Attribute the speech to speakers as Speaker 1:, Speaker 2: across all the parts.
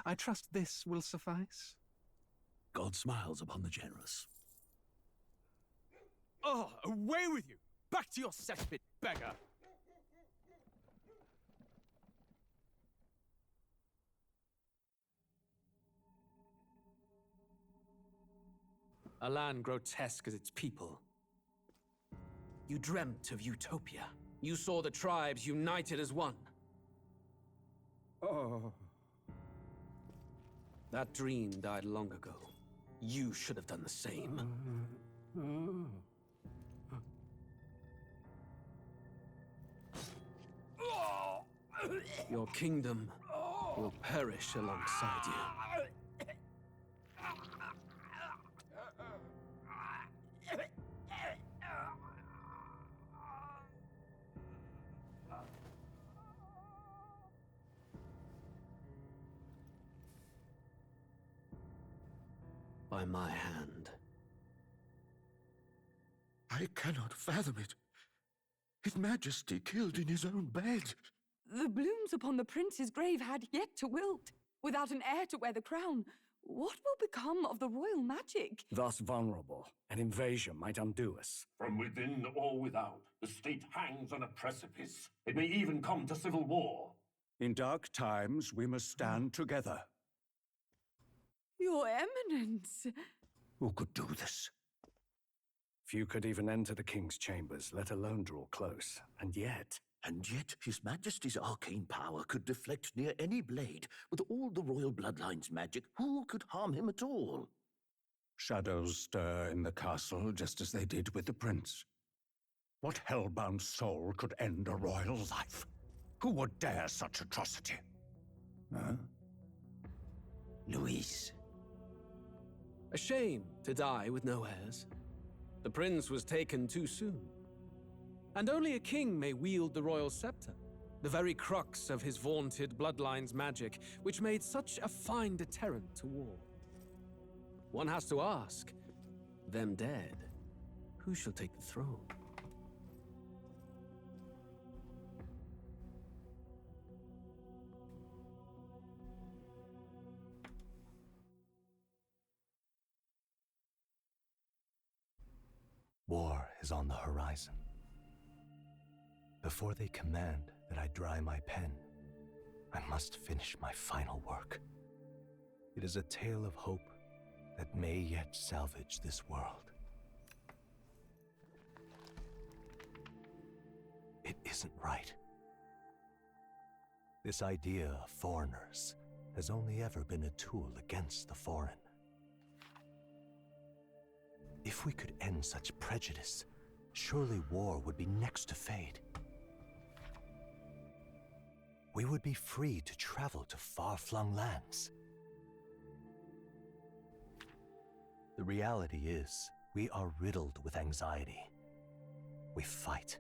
Speaker 1: I trust this will suffice.
Speaker 2: God smiles upon the generous.
Speaker 3: Oh, away with you! Back to your cesspit, beggar! A land grotesque as its people. You dreamt of utopia. You saw the tribes united as one.
Speaker 4: Oh.
Speaker 3: That dream died long ago. You should have done the same. Your kingdom will perish alongside you. By my hand.
Speaker 2: I cannot fathom it. His Majesty killed in his own bed.
Speaker 5: The blooms upon the prince's grave had yet to wilt. Without an heir to wear the crown, what will become of the royal magic?
Speaker 4: Thus vulnerable, an invasion might undo us.
Speaker 6: From within or without, the state hangs on a precipice. It may even come to civil war.
Speaker 4: In dark times, we must stand together.
Speaker 5: Your Eminence!
Speaker 4: Who could do this? Few could even enter the king's chambers, let alone draw close. And yet
Speaker 2: His Majesty's arcane power could deflect near any blade. With all the royal bloodline's magic, who could harm him at all?
Speaker 4: shadows stir in the castle just as they did with the prince. What hellbound soul could end a royal life? Who would dare such atrocity? Huh?
Speaker 2: Louise.
Speaker 3: A shame to die with no heirs. The prince was taken too soon. And only a king may wield the royal scepter, the very crux of his vaunted bloodline's magic, which made such a fine deterrent to war. One has to ask, them dead, who shall take the throne?
Speaker 7: War is on the horizon. Before they command that I dry my pen, I must finish my final work. It is a tale of hope that may yet salvage this world. It isn't right. This idea of foreigners has only ever been a tool against the foreign. If we could end such prejudice, surely war would be next to fade. We would be free to travel to far-flung lands. The reality is, we are riddled with anxiety. We fight,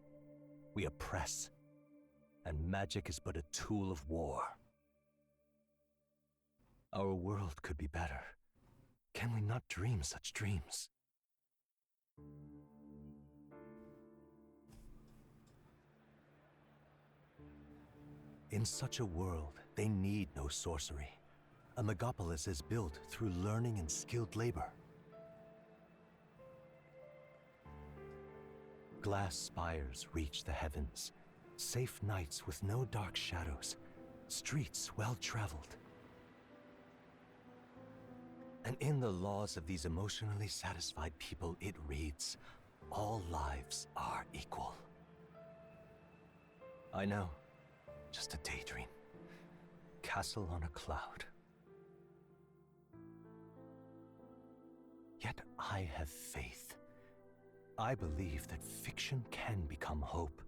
Speaker 7: we oppress, and magic is but a tool of war. Our world could be better. Can we not dream such dreams? In such a world, they need no sorcery. A megapolis is built through learning and skilled labor. Glass spires reach the heavens, safe nights with no dark shadows, streets well-traveled. And in the laws of these emotionally satisfied people, it reads, all lives are equal. I know. Just a daydream. Castle on a cloud. Yet I have faith. I believe that fiction can become hope,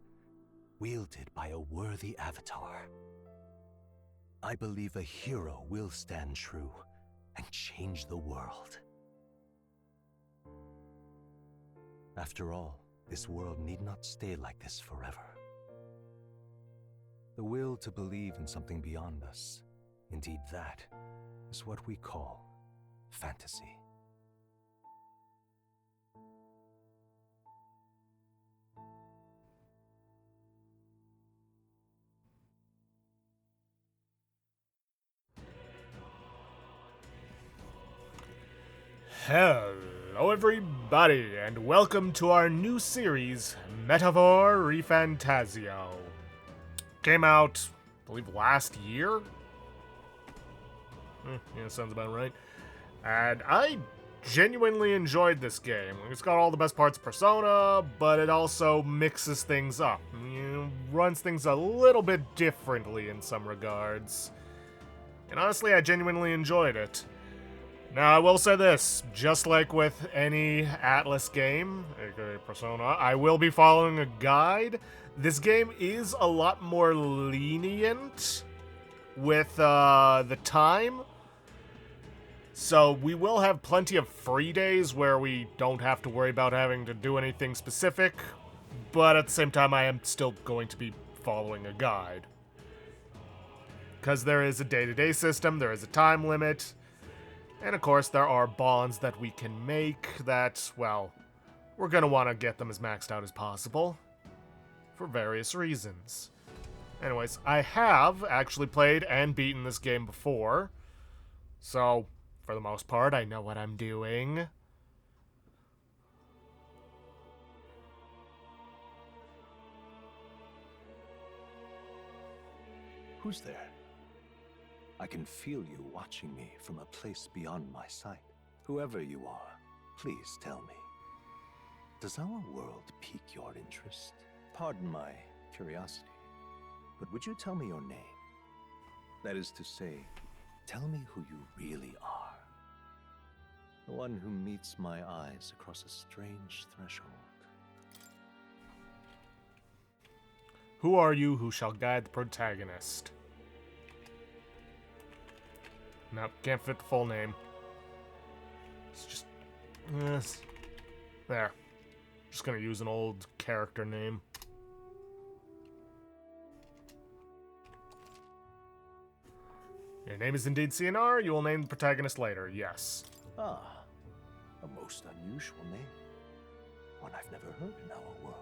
Speaker 7: wielded by a worthy avatar. I believe a hero will stand true and change the world. After all, this world need not stay like this forever. The will to believe in something beyond us, indeed that, is what we call fantasy.
Speaker 8: Hello everybody, and welcome to our new series, Metaphor ReFantazio. Came out, I believe, last year? Yeah, sounds about right. And I genuinely enjoyed this game. It's got all the best parts of Persona, but it also mixes things up. Runs things a little bit differently in some regards. And honestly, I genuinely enjoyed it. Now, I will say this, just like with any Atlus game, aka Persona, I will be following a guide. This game is a lot more lenient with the time. So we will have plenty of free days where we don't have to worry about having to do anything specific, but at the same time I am still going to be following a guide. Because there is a day-to-day system, there is a time limit, and of course there are bonds that we can make that, well, we're going to want to get them as maxed out as possible, for various reasons. Anyways, I have actually played and beaten this game before, so for the most part I know what I'm doing.
Speaker 7: Who's there? I can feel you watching me from a place beyond my sight. Whoever you are, please tell me. Does our world pique your interest? Pardon my curiosity, but would you tell me your name? That is to say, tell me who you really are. The one who meets my eyes across a strange threshold.
Speaker 8: Who are you who shall guide the protagonist? Nope, can't fit the full name. It's just... yes. There. Just gonna use an old character name. Your name is indeed CNR. You will name the protagonist later. Yes.
Speaker 7: Ah, a most unusual name. One I've never heard in our world.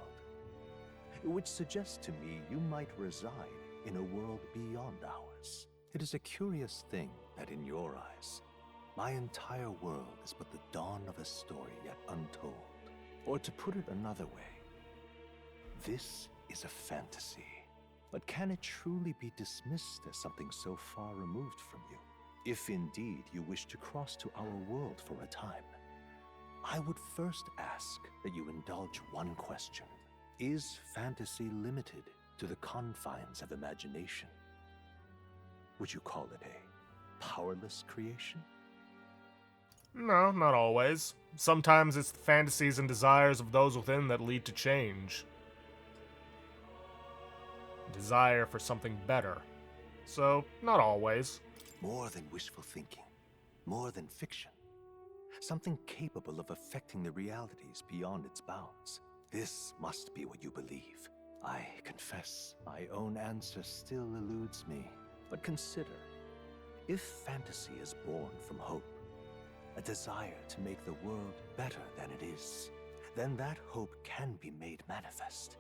Speaker 7: Which suggests to me you might reside in a world beyond ours. It is a curious thing that in your eyes, my entire world is but the dawn of a story yet untold. Or to put it another way, this is a fantasy. But can it truly be dismissed as something so far removed from you? If indeed you wish to cross to our world for a time, I would first ask that you indulge one question. Is fantasy limited to the confines of imagination? Would you call it a powerless creation?
Speaker 8: No, not always. Sometimes it's the fantasies and desires of those within that lead to change. Desire for something better. So, not always.
Speaker 7: More than wishful thinking. More than fiction. Something capable of affecting the realities beyond its bounds. This must be what you believe. I confess, my own answer still eludes me. But consider, if fantasy is born from hope, a desire to make the world better than it is, then that hope can be made manifest.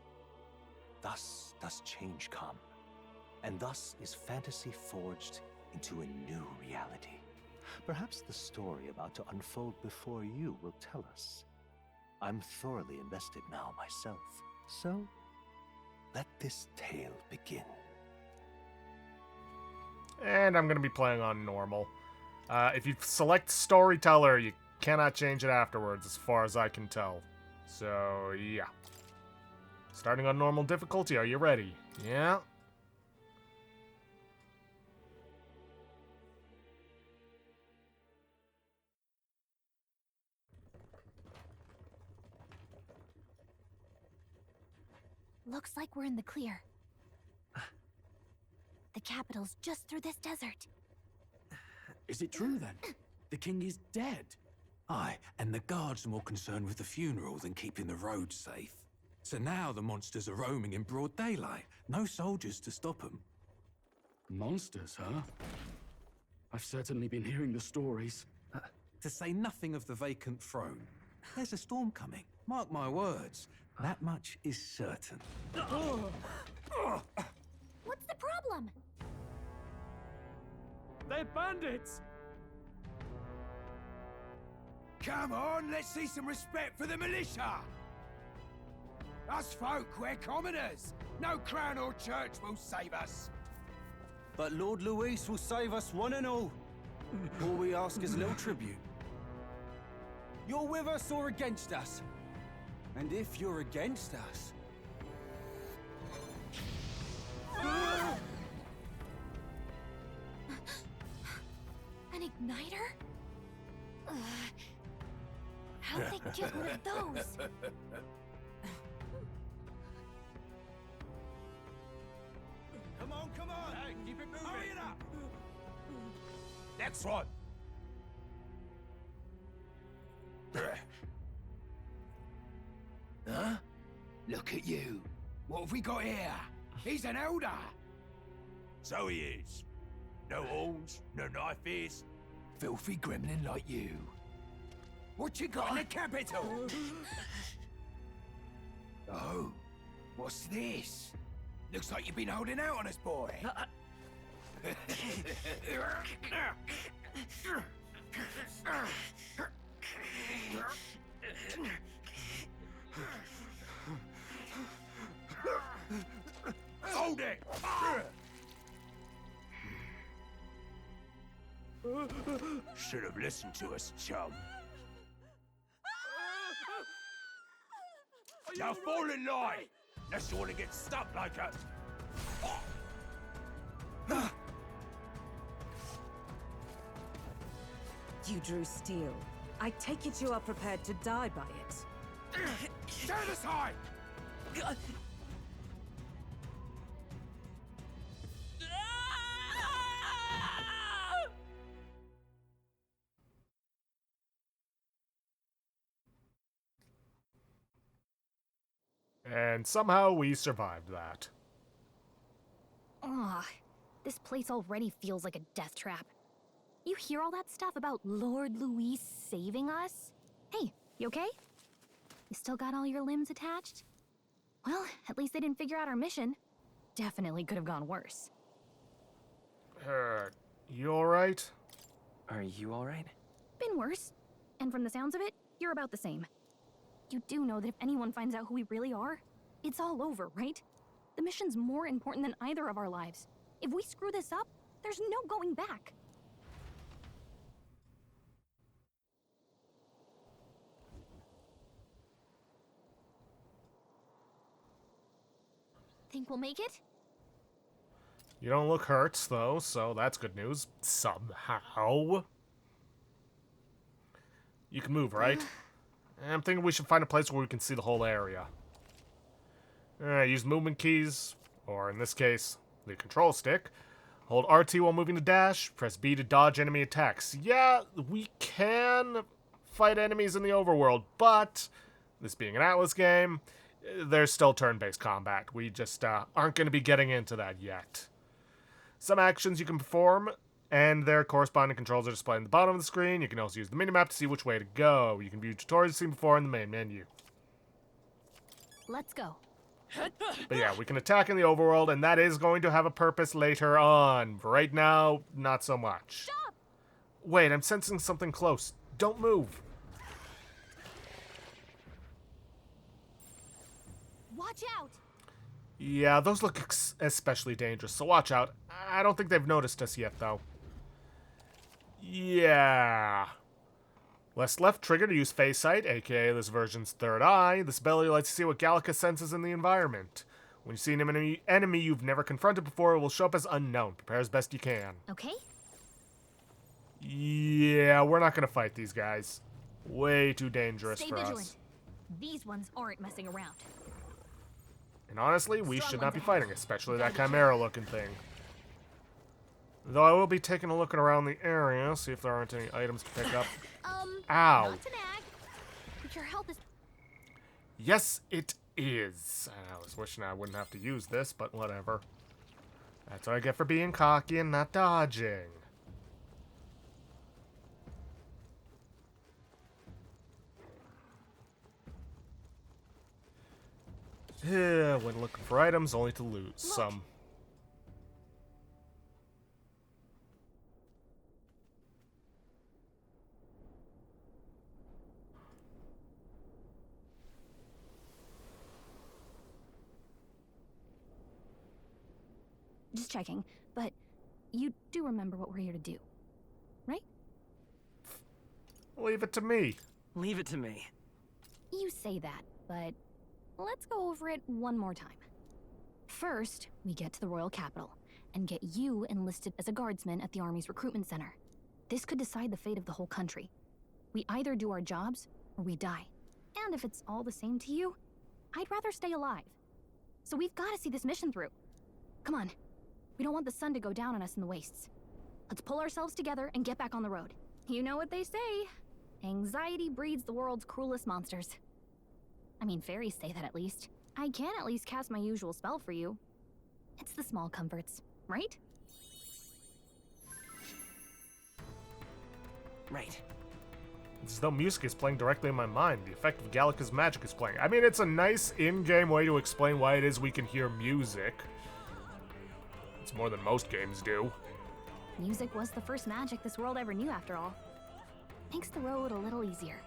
Speaker 7: Thus does change come, and thus is fantasy forged into a new reality. Perhaps the story about to unfold before you will tell us. I'm thoroughly invested now myself, so let this tale begin.
Speaker 8: And I'm going to be playing on normal. If you select storyteller, you cannot change it afterwards, as far as I can tell. So, yeah. Starting on normal difficulty, are you ready? Yeah?
Speaker 9: Looks like we're in the clear. The capital's just through this desert.
Speaker 10: Is it true then? The king is dead?
Speaker 2: Aye, and the guards are more concerned with the funeral than keeping the roads safe.
Speaker 10: So now the monsters are roaming in broad daylight. No soldiers to stop them.
Speaker 1: Monsters, huh? I've certainly been hearing the stories.
Speaker 10: To say nothing of the vacant throne. There's a storm coming. Mark my words. That much is certain.
Speaker 9: What's the problem?
Speaker 3: They're bandits!
Speaker 11: Come on, let's see some respect for the militia! Us folk, we're commoners. No crown or church will save us.
Speaker 10: But Lord Luis will save us one and all. All we ask is a little tribute. You're with us or against us? And if you're against us...
Speaker 9: An igniter? How'd they get one of those?
Speaker 11: Come on! Hey, keep it moving! Hurry it up!
Speaker 6: Next one!
Speaker 11: Huh? Look at you. What have we got here? He's an elder.
Speaker 6: So he is. No horns, no knife ears.
Speaker 11: Filthy gremlin like you. What you got in the capital? Oh, what's this? Looks like you've been holding out on us, boy.
Speaker 6: Hold it! Should have listened to us, chum. Now fall in line! Unless you want to get stuck like us.
Speaker 12: You drew steel. I take it you are prepared to die by it.
Speaker 11: Stand aside!
Speaker 8: And somehow we survived that.
Speaker 9: Ugh, this place already feels like a death trap. You hear all that stuff about Lord Luis saving us? Hey, you okay? You still got all your limbs attached? Well, at least they didn't figure out our mission. Definitely could have gone worse.
Speaker 8: You alright?
Speaker 13: Are you alright?
Speaker 9: Been worse. And from the sounds of it, you're about the same. You do know that if anyone finds out who we really are, it's all over, right? The mission's more important than either of our lives. If we screw this up, there's no going back. Think we'll make it?
Speaker 8: You don't look hurt, though, so that's good news. Somehow. You can move, right? I'm thinking we should find a place where we can see the whole area. Use movement keys, or in this case, the control stick. Hold RT while moving to dash. Press B to dodge enemy attacks. Yeah, we can fight enemies in the overworld, but this being an Atlus game, there's still turn-based combat. We just aren't going to be getting into that yet. Some actions you can perform, and their corresponding controls are displayed on the bottom of the screen. You can also use the minimap to see which way to go. You can view tutorials seen before in the main menu.
Speaker 9: Let's go.
Speaker 8: But yeah, we can attack in the overworld, and that is going to have a purpose later on. Right now, not so much.
Speaker 9: Stop!
Speaker 8: Wait, I'm sensing something close. Don't move.
Speaker 9: Watch out!
Speaker 8: Yeah, those look especially dangerous, so watch out. I don't think they've noticed us yet, though. Yeah. Press left trigger to use Face Sight, aka this version's third eye. This ability lets you see what Gallica senses in the environment. When you see an enemy you've never confronted before, it will show up as unknown. Prepare as best you can.
Speaker 9: Okay.
Speaker 8: Yeah, we're not going to fight these guys. Way too dangerous
Speaker 9: Stay
Speaker 8: for
Speaker 9: vigilant.
Speaker 8: us.
Speaker 9: These ones aren't messing around.
Speaker 8: And honestly, we
Speaker 9: Strong
Speaker 8: should not be
Speaker 9: ones ahead.
Speaker 8: fighting, especially that chimera-looking thing. Though I will be taking a look around the area, see if there aren't any items to pick up. Ow.
Speaker 9: Not to nag, but your health is...
Speaker 8: Yes, it is. I was wishing I wouldn't have to use this, but whatever. That's what I get for being cocky and not dodging. When looking for items, only to lose some.
Speaker 9: Just checking, but you do remember what we're here to do, right?
Speaker 8: Leave it to me.
Speaker 13: Leave it to me.
Speaker 9: You say that, but let's go over it one more time. First, we get to the royal capital and get you enlisted as a guardsman at the army's recruitment center. This could decide the fate of the whole country. We either do our jobs or we die. And if it's all the same to you, I'd rather stay alive. So we've got to see this mission through. Come on. We don't want the sun to go down on us in the wastes. Let's pull ourselves together and get back on the road. You know what they say. Anxiety breeds the world's cruelest monsters. I mean, fairies say that at least. I can at least cast my usual spell for you. It's the small comforts, right?
Speaker 13: Right.
Speaker 8: It's as though music is playing directly in my mind. The effect of Gallica's magic is playing. I mean, it's a nice in-game way to explain why it is we can hear music. It's more than most games do.
Speaker 9: Music was the first magic this world ever knew, after all. Makes the road a little easier.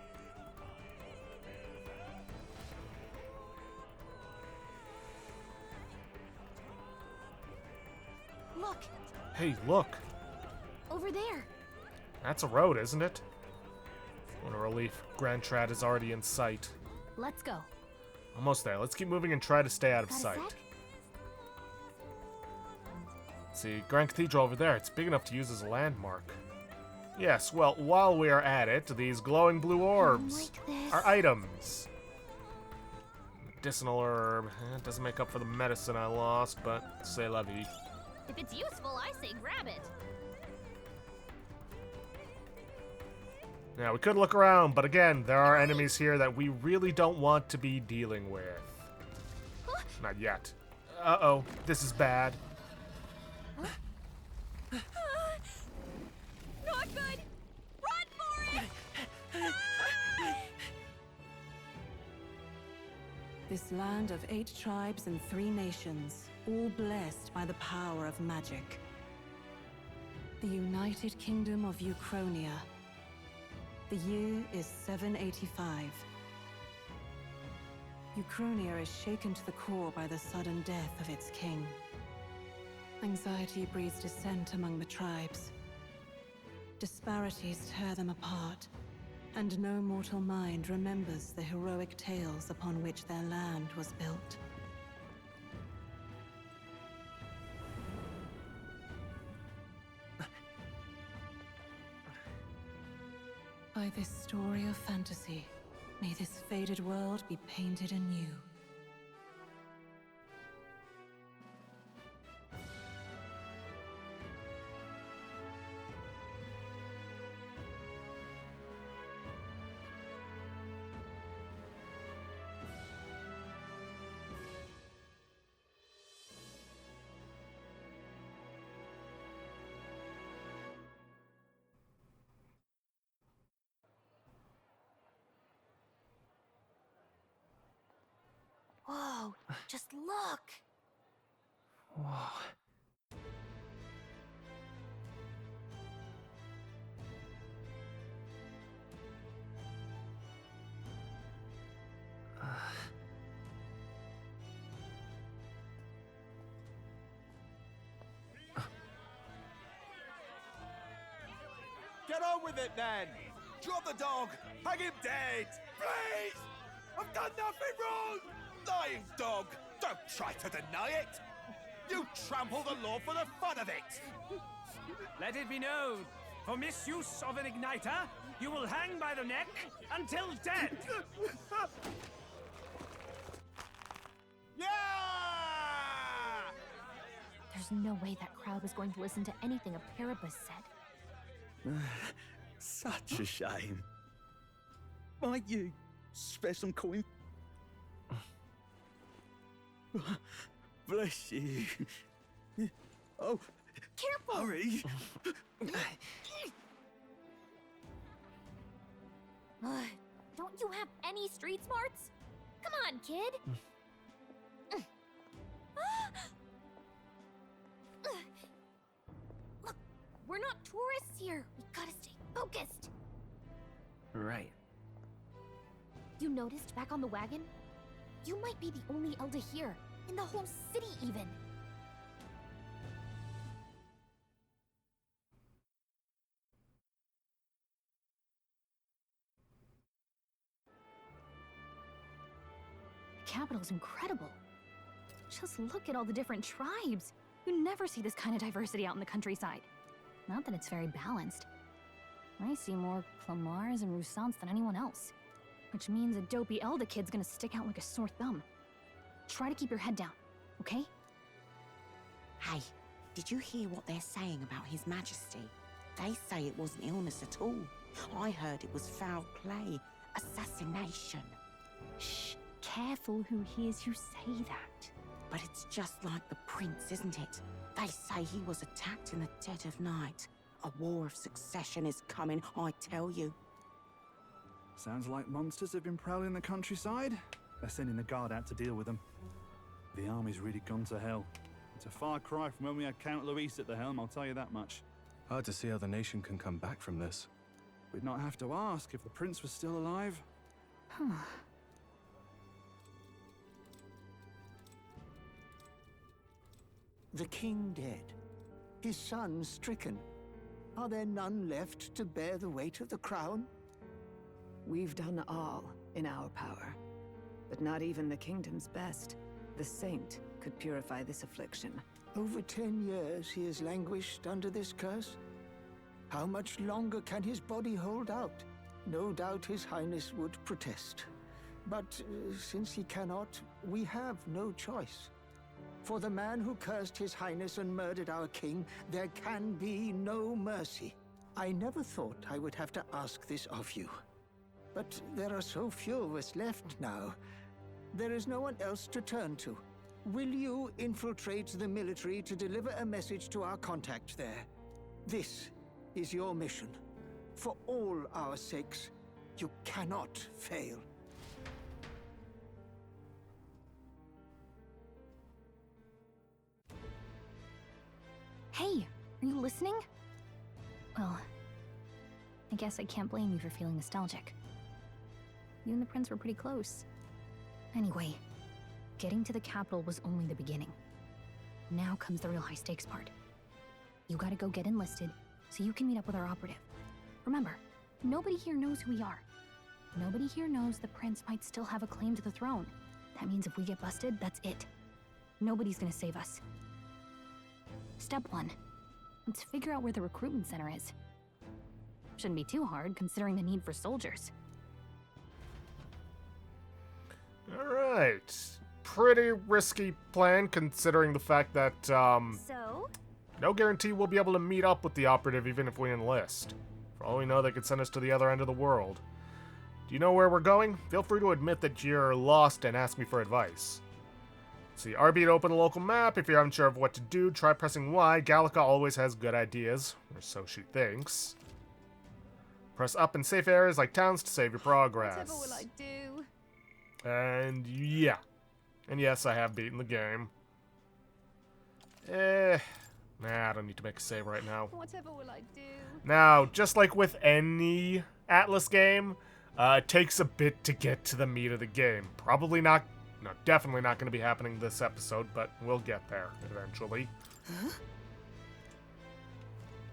Speaker 9: Look!
Speaker 8: Hey, look!
Speaker 9: Over there!
Speaker 8: That's a road, isn't it? What a relief. Grand Trad is already in sight.
Speaker 9: Let's go.
Speaker 8: Almost there. Let's keep moving and try to stay out of sight. See, Grand Cathedral over there. It's big enough to use as a landmark. Yes, well, while we are at it, these glowing blue orbs are items. Medicinal herb. It doesn't make up for the medicine I lost, but c'est la vie.
Speaker 9: If it's useful, I say grab it.
Speaker 8: Now, we could look around, but again, there are enemies here that we really don't want to be dealing with. Not yet. Uh-oh, this is bad.
Speaker 9: Not good! Run for it!
Speaker 12: This land of 8 tribes and 3 nations, all blessed by the power of magic. The United Kingdom of Uchronia. The year is 785. Uchronia is shaken to the core by the sudden death of its king. Anxiety breeds dissent among the tribes. Disparities tear them apart, and no mortal mind remembers the heroic tales upon which their land was built. By this story of fantasy, may this faded world be painted anew.
Speaker 9: Whoa, just look!
Speaker 13: Whoa.
Speaker 11: Get on with it, then! Drop the dog! Hang him dead! Please! I've done nothing wrong! Lying dog! Don't try to deny it! You trample the law for the fun of it!
Speaker 14: Let it be known, for misuse of an igniter, you will hang by the neck until dead!
Speaker 11: Yeah!
Speaker 9: There's no way that crowd was going to listen to anything a Paribus said.
Speaker 2: Such a shame. Might you spare some coin? Bless you. Oh,
Speaker 9: careful!
Speaker 2: Hurry!
Speaker 9: Don't you have any street smarts? Come on, kid! Look, we're not tourists here. We gotta stay focused.
Speaker 13: Right.
Speaker 9: You noticed back on the wagon? You might be the only Elder here, in the whole city even. capital is incredible. Just look at all the different tribes. You never see this kind of diversity out in the countryside. Not that it's very balanced. I see more Clamars and Roussants than anyone else. Which means a dopey Elder kid's gonna stick out like a sore thumb. Try to keep your head down, okay?
Speaker 15: Hey, did you hear what they're saying about His Majesty? They say it wasn't illness at all. I heard it was foul play, assassination.
Speaker 9: Shh, careful who hears you say that.
Speaker 15: But it's just like the prince, isn't it? They say he was attacked in the dead of night. A war of succession is coming, I tell you.
Speaker 16: Sounds like monsters have been prowling the countryside. They're sending the guard out to deal with them. The army's really gone to hell. It's a far cry from when we had Count Luis at the helm, I'll tell you that much.
Speaker 17: Hard to see how the nation can come back from this.
Speaker 16: We'd not have to ask if the prince was still alive.
Speaker 18: The king dead, his son stricken. Are there none left to bear the weight of the crown?
Speaker 19: We've done all in our power, but not even the kingdom's best. The saint could purify this affliction.
Speaker 18: Over 10 years he has languished under this curse. How much longer can his body hold out? No doubt his highness would protest. But since he cannot, we have no choice. For the man who cursed his highness and murdered our king, there can be no mercy. I never thought I would have to ask this of you. But there are so few of us left now. There is no one else to turn to. Will you infiltrate the military to deliver a message to our contact there? This is your mission. For all our sakes, you cannot fail.
Speaker 9: Hey, are you listening? Well, I guess I can't blame you for feeling nostalgic. You and the prince were pretty close. Anyway, getting to the capital was only the beginning. Now comes the real high-stakes part. You gotta go get enlisted, so you can meet up with our operative. Remember, nobody here knows who we are. Nobody here knows the prince might still have a claim to the throne. That means if we get busted, that's it. Nobody's gonna save us. Step 1. Let's figure out where the recruitment center is. Shouldn't be too hard, considering the need for soldiers.
Speaker 8: Alright. Pretty risky plan, considering the fact that, no guarantee we'll be able to meet up with the operative even if we enlist. For all we know, they could send us to the other end of the world. Do you know where we're going? Feel free to admit that you're lost and ask me for advice. See, RB to open a local map. If you're unsure of what to do, try pressing Y. Gallica always has good ideas, or so she thinks. Press up in safe areas like towns to save your progress.
Speaker 5: Whatever will I do?
Speaker 8: And yeah. And yes, I have beaten the game. Nah, I don't need to make a save right now.
Speaker 5: Whatever will I do?
Speaker 8: Now, just like with any Atlus game, it takes a bit to get to the meat of the game. Probably not, no, definitely not going to be happening this episode, but we'll get there eventually.
Speaker 19: Huh?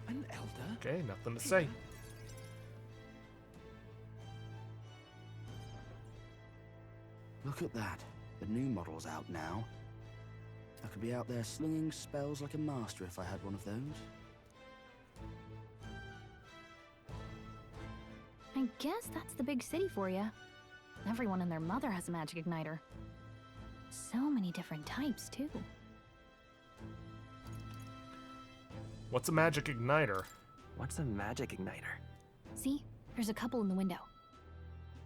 Speaker 19: An elder?
Speaker 8: Okay, nothing to say.
Speaker 20: Look at that. The new model's out now. I could be out there slinging spells like a master if I had one of those.
Speaker 9: I guess that's the big city for you. Everyone and their mother has a magic igniter. So many different types, too.
Speaker 8: What's a magic igniter?
Speaker 13: What's a magic igniter?
Speaker 9: See? There's a couple in the window.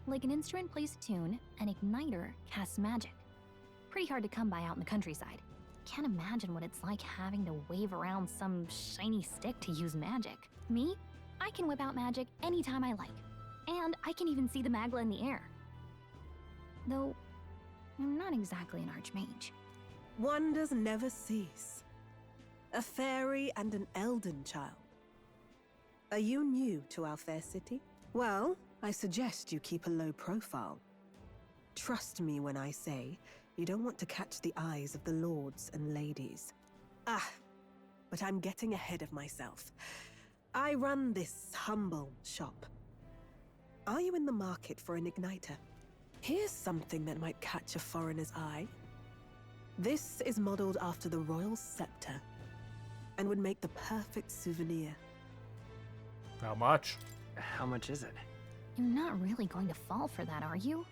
Speaker 9: Like an instrument plays a tune, an igniter casts magic. Pretty hard to come by out in the countryside. Can't imagine what it's like having to wave around some shiny stick to use magic. Me? I can whip out magic anytime I like. And I can even see the Magla in the air. Though, I'm not exactly an archmage.
Speaker 12: Wonders never cease. A fairy and an Elden child. Are you new to our fair city? Well, I suggest you keep a low profile. Trust me when I say you don't want to catch the eyes of the lords and ladies. But I'm getting ahead of myself. I run this humble shop. Are you in the market for an igniter? Here's something that might catch a foreigner's eye. This is modeled after the royal scepter and would make the perfect souvenir.
Speaker 8: How much?
Speaker 13: How much is it?
Speaker 9: You're not really going to fall for that, are you?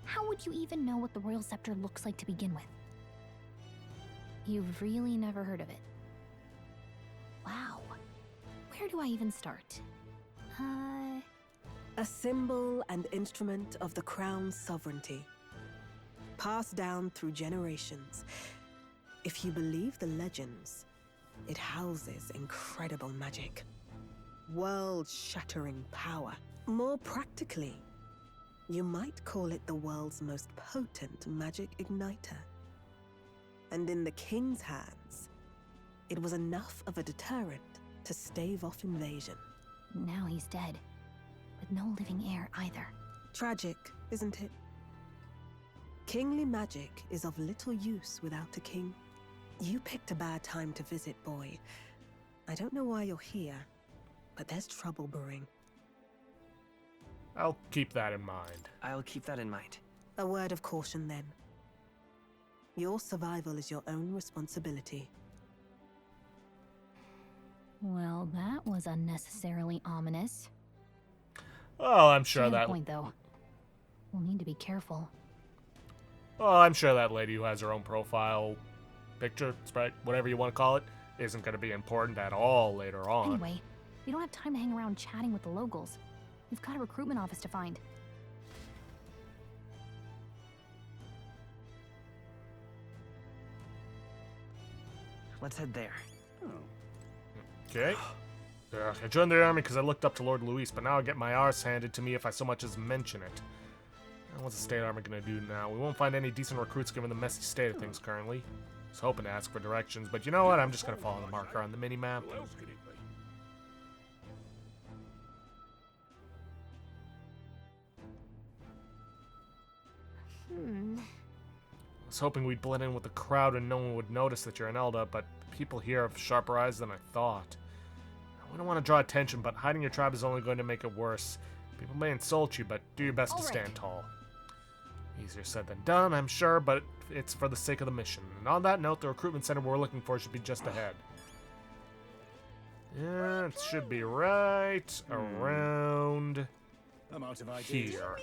Speaker 9: How would you even know what the royal scepter looks like to begin with? You've really never heard of it. Wow. Where do I even start?
Speaker 12: A symbol and instrument of the crown's sovereignty, passed down through generations. If you believe the legends, it houses incredible magic, world-shattering power. More practically, you might call it the world's most potent magic igniter. And in the king's hands, it was enough of a deterrent to stave off invasion.
Speaker 9: Now he's dead, with no living heir either.
Speaker 12: Tragic, isn't it? Kingly magic is of little use without a king. You picked a bad time to visit, boy. I don't know why you're here, but there's trouble brewing.
Speaker 8: I'll keep that in mind.
Speaker 13: I'll keep that in mind.
Speaker 12: A word of caution, then. Your survival is your own responsibility.
Speaker 9: Well, that was unnecessarily ominous.
Speaker 8: Oh, I'm sure
Speaker 9: She had a
Speaker 8: that.
Speaker 9: point, though. We'll need to be careful.
Speaker 8: Oh, I'm sure that lady who has her own profile picture, sprite, whatever you want to call it, isn't going to be important at all later on.
Speaker 9: Anyway, we don't have time to hang around chatting with the locals. We've got a recruitment office to find.
Speaker 13: Let's head there.
Speaker 8: Okay. I joined the army because I looked up to Lord Luis, but now I get my arse handed to me if I so much as mention it. What's the state army gonna do now? We won't find any decent recruits given the messy state of things currently. I was hoping to ask for directions, but you know what? I'm just gonna follow the marker on the mini-map.
Speaker 6: Who else could it be?
Speaker 8: I was hoping we'd blend in with the crowd and no one would notice that you're an Elda, but people here have sharper eyes than I thought. We don't want to draw attention, but hiding your tribe is only going to make it worse. People may insult you, but do your best to stand tall. Easier said than done, I'm sure, but it's for the sake of the mission. And on that note, the recruitment center we're looking for should be just ahead. Yeah, it should be right around
Speaker 11: I'm out of ideas.
Speaker 8: here.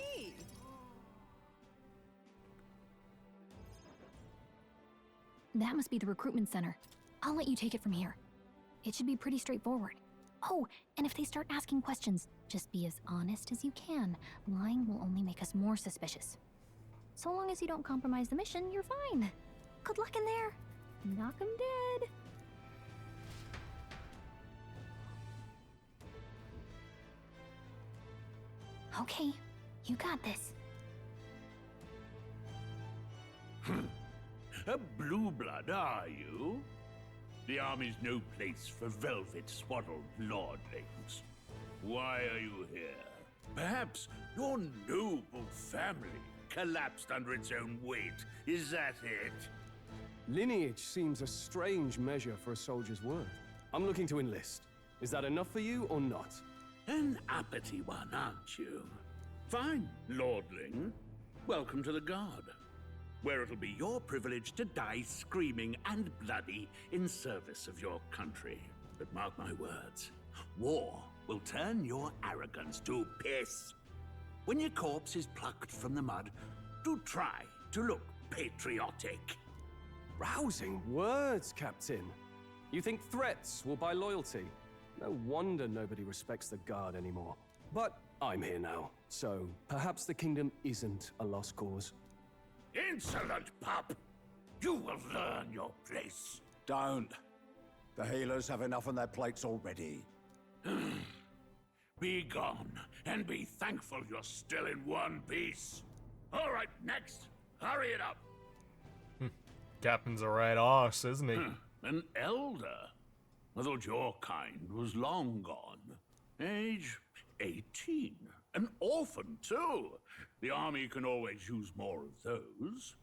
Speaker 9: That must be the recruitment center. I'll let you take it from here. It should be pretty straightforward. Oh, and if they start asking questions, just be as honest as you can. Lying will only make us more suspicious. So long as you don't compromise the mission, you're fine. Good luck in there. Knock 'em dead. Okay, you got this.
Speaker 21: A blue blood, are you? The army's no place for velvet-swaddled lordlings. Why are you here? Perhaps your noble family collapsed under its own weight. Is that it?
Speaker 17: Lineage seems a strange measure for a soldier's worth. I'm looking to enlist. Is that enough for you or not?
Speaker 21: An uppity one, aren't you? Fine, lordling. Welcome to the Guard, where it'll be your privilege to die screaming and bloody in service of your country. But mark my words, war will turn your arrogance to piss. When your corpse is plucked from the mud, do try to look patriotic.
Speaker 17: Rousing words, Captain. You think threats will buy loyalty? No wonder nobody respects the Guard anymore. But I'm here now, so perhaps the kingdom isn't a lost cause.
Speaker 21: Insolent pup! You will learn your place.
Speaker 22: Don't. The healers have enough on their plates already.
Speaker 21: Be gone, and be thankful you're still in one piece. All right, next. Hurry it up.
Speaker 8: Captain's a right arse, isn't he?
Speaker 21: An elder? I thought your kind was long gone. Age 18. An orphan, too. The army can always use more of those.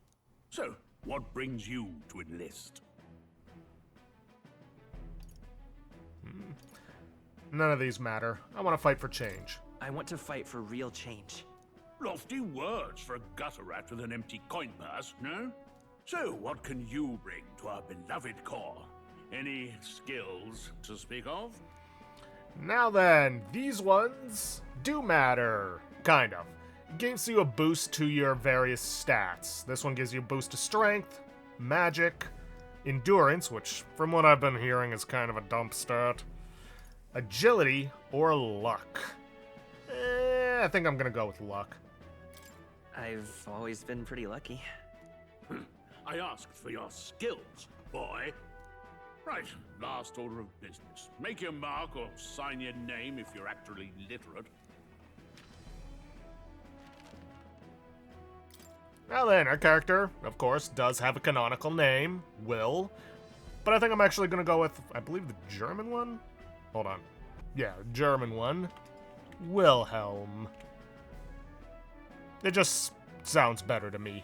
Speaker 21: So, what brings you to enlist?
Speaker 8: None of these matter. I want to fight for change.
Speaker 13: I want to fight for real change.
Speaker 21: Lofty words for a gutter rat with an empty coin purse, no? So, what can you bring to our beloved corps? Any skills to speak of?
Speaker 8: Now then, these ones do matter. Kind of. It gives you a boost to your various stats. This one gives you a boost to strength, magic, endurance, which from what I've been hearing is kind of a dump stat, agility, or luck. I think I'm gonna go with luck.
Speaker 13: I've always been pretty lucky.
Speaker 21: I asked for your skills, boy. Right, last order of business. Make your mark or sign your name if you're actually literate.
Speaker 8: Now then, our character, of course, does have a canonical name, Will. But I think I'm actually going to go with, I believe, the German one? Hold on. Yeah, German one. Wilhelm. It just sounds better to me.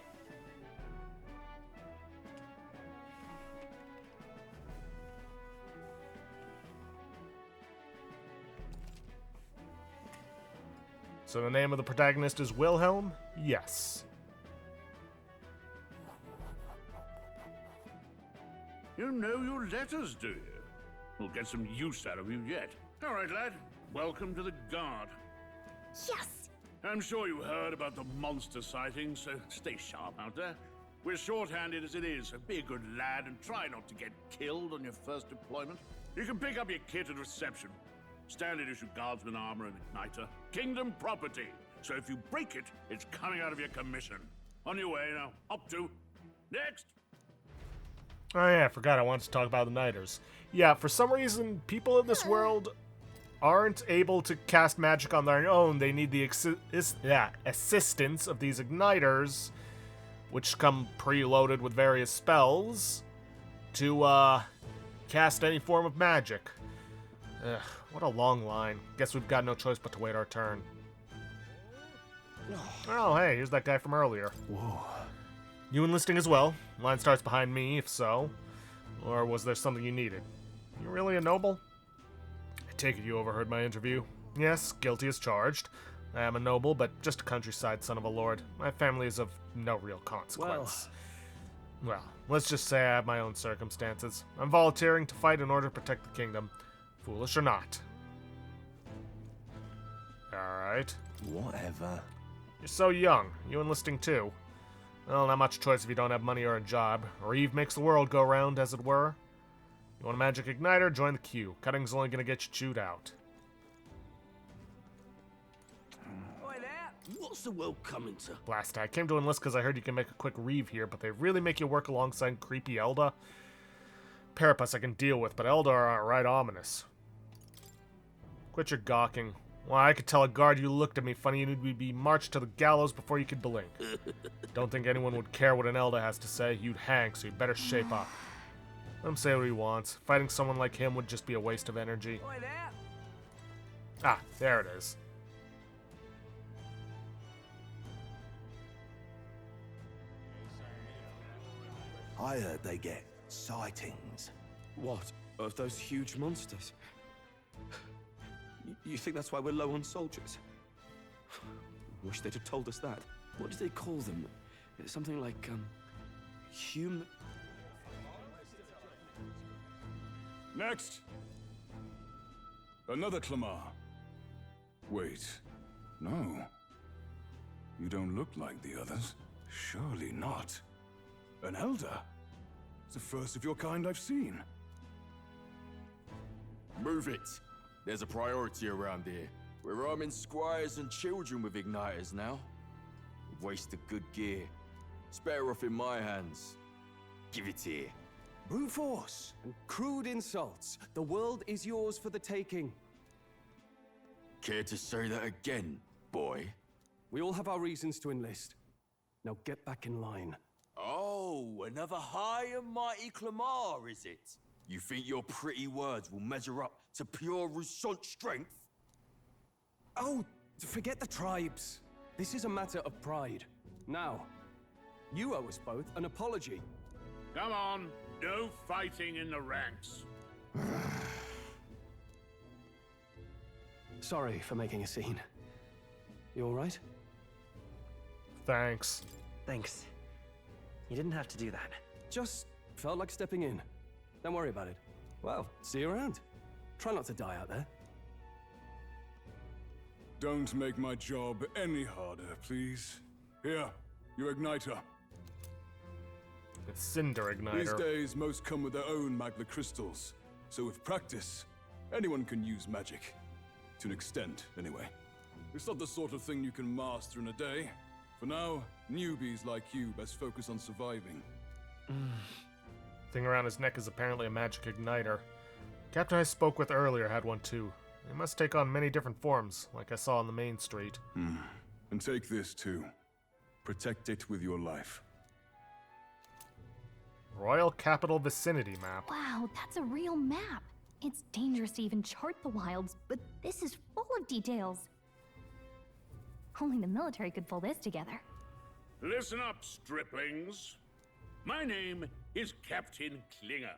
Speaker 8: So the name of the protagonist is Wilhelm? Yes.
Speaker 21: You know your letters, do you? We'll get some use out of you yet. All right, lad. Welcome to the Guard.
Speaker 9: Yes!
Speaker 21: I'm sure you heard about the monster sightings, so stay sharp out there. We're short-handed as it is, so be a good lad and try not to get killed on your first deployment. You can pick up your kit at reception. Standard issue guardsman armor and igniter. Kingdom property. So if you break it, it's coming out of your commission. On your way now. Up to. Next!
Speaker 8: Oh yeah, I forgot I wanted to talk about the Nighters. Yeah, for some reason, people in this world aren't able to cast magic on their own. They need the assistance of these igniters, which come preloaded with various spells, to cast any form of magic. Ugh, what a long line. Guess we've got no choice but to wait our turn. Oh, hey, here's that guy from earlier.
Speaker 17: Whoa.
Speaker 8: You enlisting as well? Line starts behind me, if so. Or was there something you needed? You really a noble? I take it you overheard my interview. Yes, guilty as charged. I am a noble, but just a countryside son of a lord. My family is of no real consequence. Well, let's just say I have my own circumstances. I'm volunteering to fight in order to protect the kingdom. Foolish or not. Alright.
Speaker 11: Whatever.
Speaker 8: You're so young. You enlisting too. Well, not much choice if you don't have money or a job. Reeve makes the world go round, as it were. You want a magic igniter? Join the queue. Cutting's only gonna get you chewed out.
Speaker 21: What's the world coming to?
Speaker 8: Blast, I came to enlist because I heard you can make a quick Reeve here, but they really make you work alongside creepy Elda? Parapus I can deal with, but Elda are right ominous. Quit your gawking. Why, I could tell a guard you looked at me funny and you'd be marched to the gallows before you could blink. Don't think anyone would care what an Elda has to say. You'd hang, so you'd better shape up. Let him say what he wants. Fighting someone like him would just be a waste of energy. Ah, there it is.
Speaker 11: I heard they get sightings.
Speaker 17: What? Of those huge monsters? You think that's why we're low on soldiers? Wish they'd have told us that. What do they call them? Something like, human...
Speaker 4: Next! Another Clamar. Wait, no. You don't look like the others. Surely not. An elder? It's the first of your kind I've seen.
Speaker 7: Move it! There's a priority around here. We're arming squires and children with igniters now. Waste of good gear. It's better off in my hands. Give it here.
Speaker 10: Brute force
Speaker 17: and crude insults. The world is yours for the taking.
Speaker 7: Care to say that again, boy?
Speaker 17: We all have our reasons to enlist. Now get back in line.
Speaker 7: Oh, another high and mighty Clamar, is it? You think your pretty words will measure up to pure Roussant strength?
Speaker 17: Oh, forget the tribes. This is a matter of pride. Now, you owe us both an apology.
Speaker 21: Come on, no fighting in the ranks.
Speaker 17: Sorry for making a scene. You all right?
Speaker 8: Thanks.
Speaker 13: Thanks. You didn't have to do that.
Speaker 17: Just felt like stepping in. Don't worry about it. Well, see you around. Try not to die out there.
Speaker 4: Don't make my job any harder, please. Here, your igniter.
Speaker 8: It's Cinder Igniter.
Speaker 4: These days, most come with their own magna crystals. So with practice, anyone can use magic. To an extent, anyway. It's not the sort of thing you can master in a day. For now, newbies like you best focus on surviving.
Speaker 8: Thing around his neck is apparently a magic igniter. Captain I spoke with earlier had one too. They must take on many different forms, like I saw on the main street.
Speaker 4: And take this too. Protect it with your life.
Speaker 8: Royal Capital Vicinity map.
Speaker 9: Wow, that's a real map. It's dangerous to even chart the wilds, but this is full of details. Only the military could pull this together.
Speaker 21: Listen up, striplings. My name is Captain Klinger,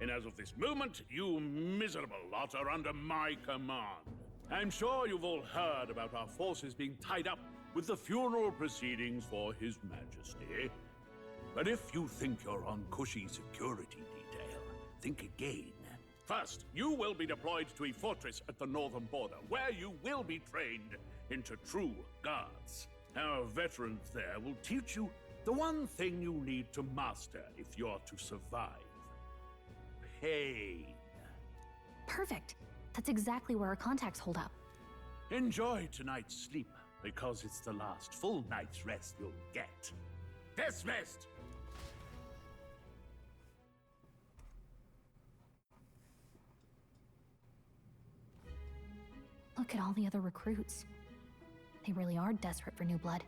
Speaker 21: and as of this moment, you miserable lot are under my command. I'm sure you've all heard about our forces being tied up with the funeral proceedings for His Majesty. But if you think you're on cushy security detail, think again. First, you will be deployed to a fortress at the northern border, where you will be trained into true guards. Our veterans there will teach you the one thing you need to master if you're to survive. Pain.
Speaker 9: Perfect. That's exactly where our contacts hold up.
Speaker 21: Enjoy tonight's sleep, because it's the last full night's rest you'll get. Dismissed!
Speaker 9: Look at all the other recruits. They really are desperate for new blood.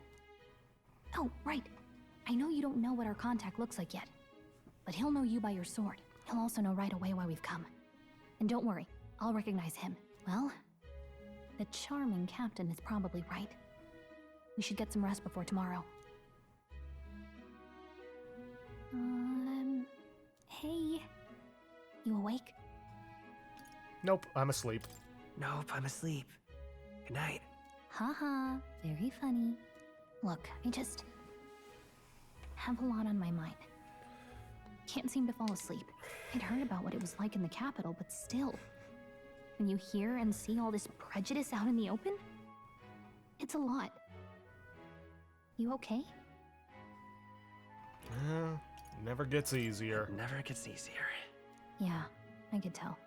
Speaker 9: Oh, right. I know you don't know what our contact looks like yet, but he'll know you by your sword. He'll also know right away why we've come. And don't worry, I'll recognize him. Well, the charming captain is probably right. We should get some rest before tomorrow. Hey. You awake?
Speaker 8: Nope, I'm asleep.
Speaker 13: Nope, I'm asleep. Good night.
Speaker 9: Haha, very funny. Look, I just have a lot on my mind. Can't seem to fall asleep. I'd heard about what it was like in the capital, but still. When you hear and see all this prejudice out in the open, it's a lot. You okay?
Speaker 8: Never gets easier.
Speaker 13: Never gets easier.
Speaker 9: Yeah, I could tell.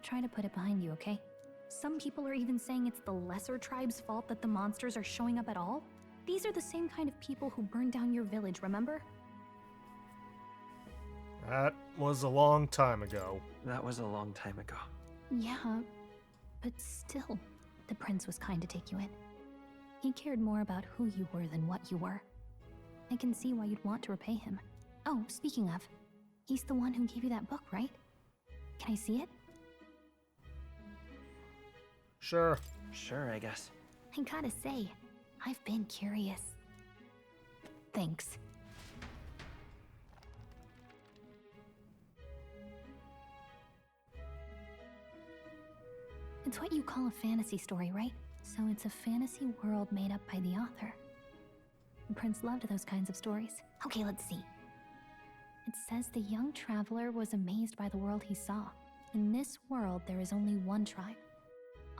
Speaker 9: Try to put it behind you, okay? Some people are even saying it's the lesser tribe's fault that the monsters are showing up at all. These are the same kind of people who burned down your village, remember?
Speaker 8: That was a long time ago.
Speaker 13: That was a long time ago.
Speaker 9: Yeah, but still, the prince was kind to take you in. He cared more about who you were than what you were. I can see why you'd want to repay him. Oh, speaking of, he's the one who gave you that book, right? Can I see it?
Speaker 8: Sure.
Speaker 13: Sure, I guess.
Speaker 9: I gotta say, I've been curious. Thanks. It's what you call a fantasy story, right? So it's a fantasy world made up by the author. The prince loved those kinds of stories. Okay, let's see. It says the young traveler was amazed by the world he saw. In this world, there is only one tribe.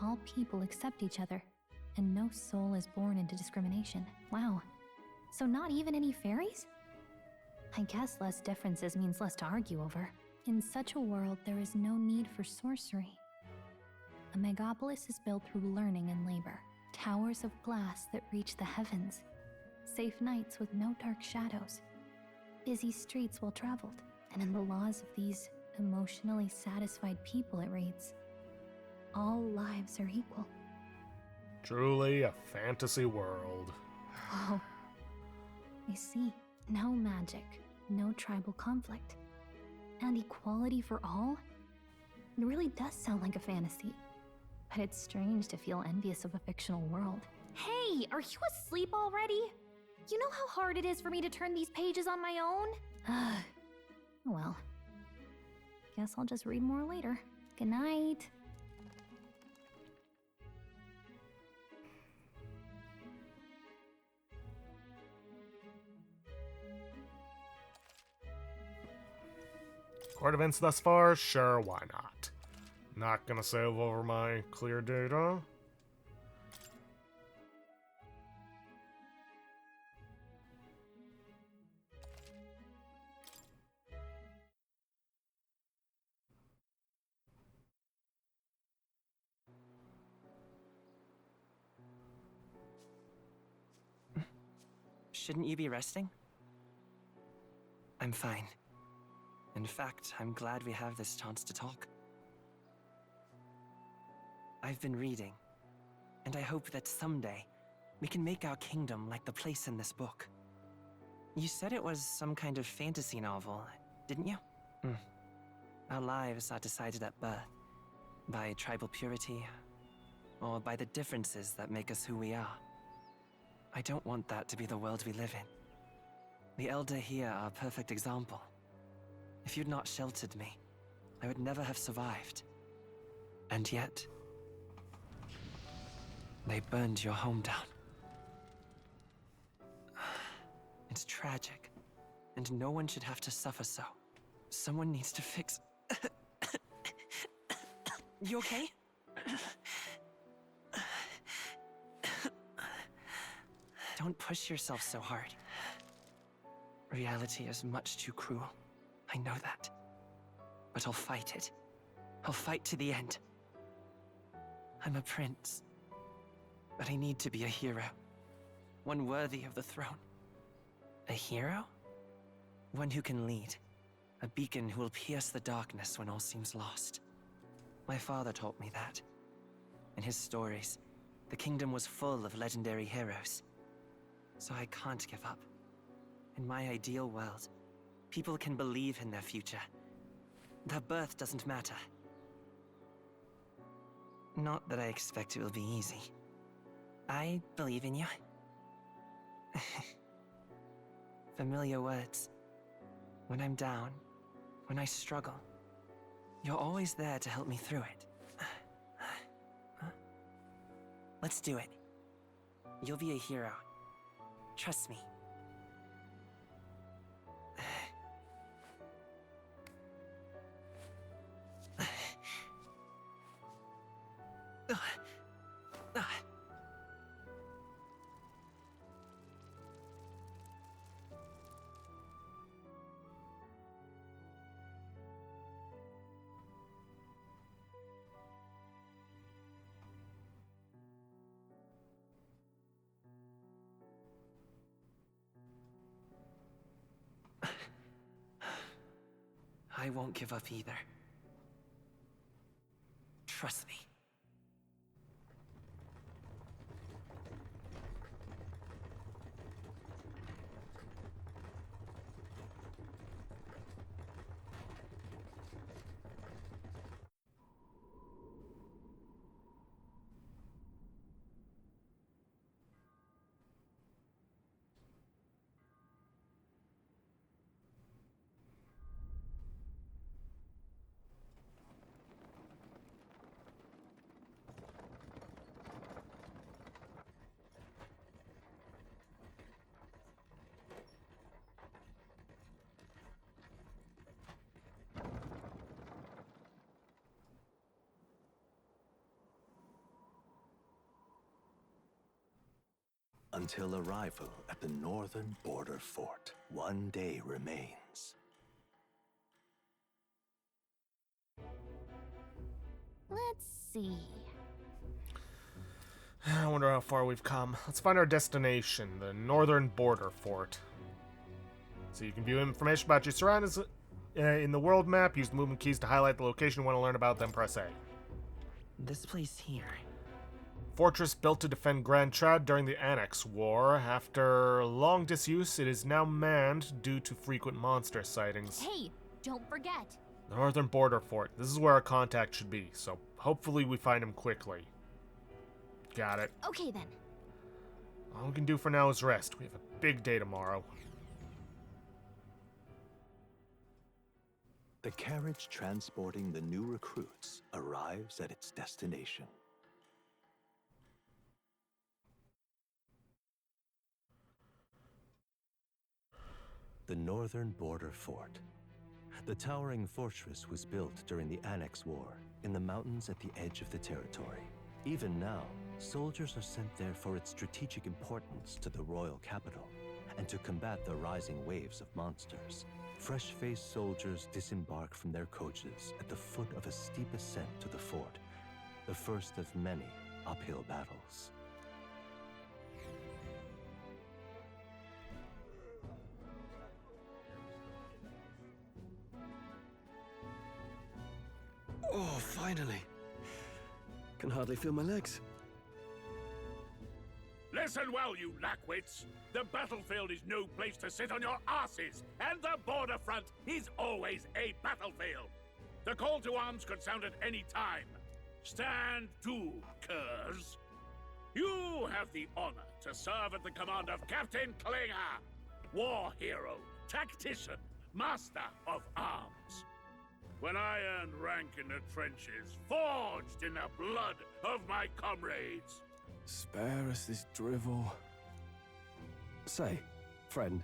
Speaker 9: All people accept each other, and no soul is born into discrimination. Wow. So not even any fairies? I guess less differences means less to argue over. In such a world, there is no need for sorcery. A megapolis is built through learning and labor. Towers of glass that reach the heavens. Safe nights with no dark shadows. Busy streets well traveled. And in the laws of these emotionally satisfied people, it reads, all lives are equal.
Speaker 8: Truly a fantasy world.
Speaker 9: Whoa. I see. No magic, no tribal conflict, and equality for all? It really does sound like a fantasy. But it's strange to feel envious of a fictional world. Hey, are you asleep already? You know how hard it is for me to turn these pages on my own? Well, guess I'll just read more later. Good night.
Speaker 8: Record events thus far? Sure, why not? Not gonna save over my clear data.
Speaker 13: Shouldn't you be resting? I'm fine. In fact, I'm glad we have this chance to talk. I've been reading, and I hope that someday we can make our kingdom like the place in this book. You said it was some kind of fantasy novel, didn't you? Our lives are decided at birth, by tribal purity, or by the differences that make us who we are. I don't want that to be the world we live in. The Elder here are a perfect example. If you'd not sheltered me, I would never have survived. And yet, they burned your home down. It's tragic, and no one should have to suffer so. Someone needs to fix... You okay? Don't push yourself so hard. Reality is much too cruel. I know that. But I'll fight it. I'll fight to the end. I'm a prince. But I need to be a hero. One worthy of the throne. A hero? One who can lead. A beacon who will pierce the darkness when all seems lost. My father taught me that. In his stories, the kingdom was full of legendary heroes. So I can't give up. In my ideal world, people can believe in their future. Their birth doesn't matter. Not that I expect it will be easy. I believe in you. Familiar words. When I'm down, when I struggle, you're always there to help me through it. Let's do it. You'll be a hero. Trust me. I won't give up either. Trust me.
Speaker 2: Until arrival at the northern border fort, one day remains.
Speaker 9: Let's see.
Speaker 8: I wonder how far we've come. Let's find our destination, the northern border fort. So you can view information about your surroundings in the world map. Use the movement keys to highlight the location you want to learn about, then press A.
Speaker 13: This place here.
Speaker 8: Fortress built to defend Grand Trad during the Annex War. After long disuse, it is now manned due to frequent monster sightings.
Speaker 9: Hey, don't forget.
Speaker 8: The northern border fort. This is where our contact should be, so hopefully we find him quickly. Got it.
Speaker 9: Okay then.
Speaker 8: All we can do for now is rest. We have a big day tomorrow.
Speaker 2: The carriage transporting the new recruits arrives at its destination. The northern border fort.
Speaker 1: The towering fortress was built during the Annex War in the mountains at the edge of the territory. Even now, soldiers are sent there for its strategic importance to the royal capital and to combat the rising waves of monsters. Fresh-faced soldiers disembark from their coaches at the foot of a steep ascent to the fort, the first of many uphill battles.
Speaker 17: Oh, finally. Can hardly feel my legs.
Speaker 21: Listen well, you lackwits. The battlefield is no place to sit on your asses, and the border front is always a battlefield. The call to arms could sound at any time. Stand to, curs. You have the honor to serve at the command of Captain Klinger, war hero, tactician, master of arms. When I earned rank in the trenches, forged in the blood of my comrades.
Speaker 17: Spare us this drivel. Say, friend,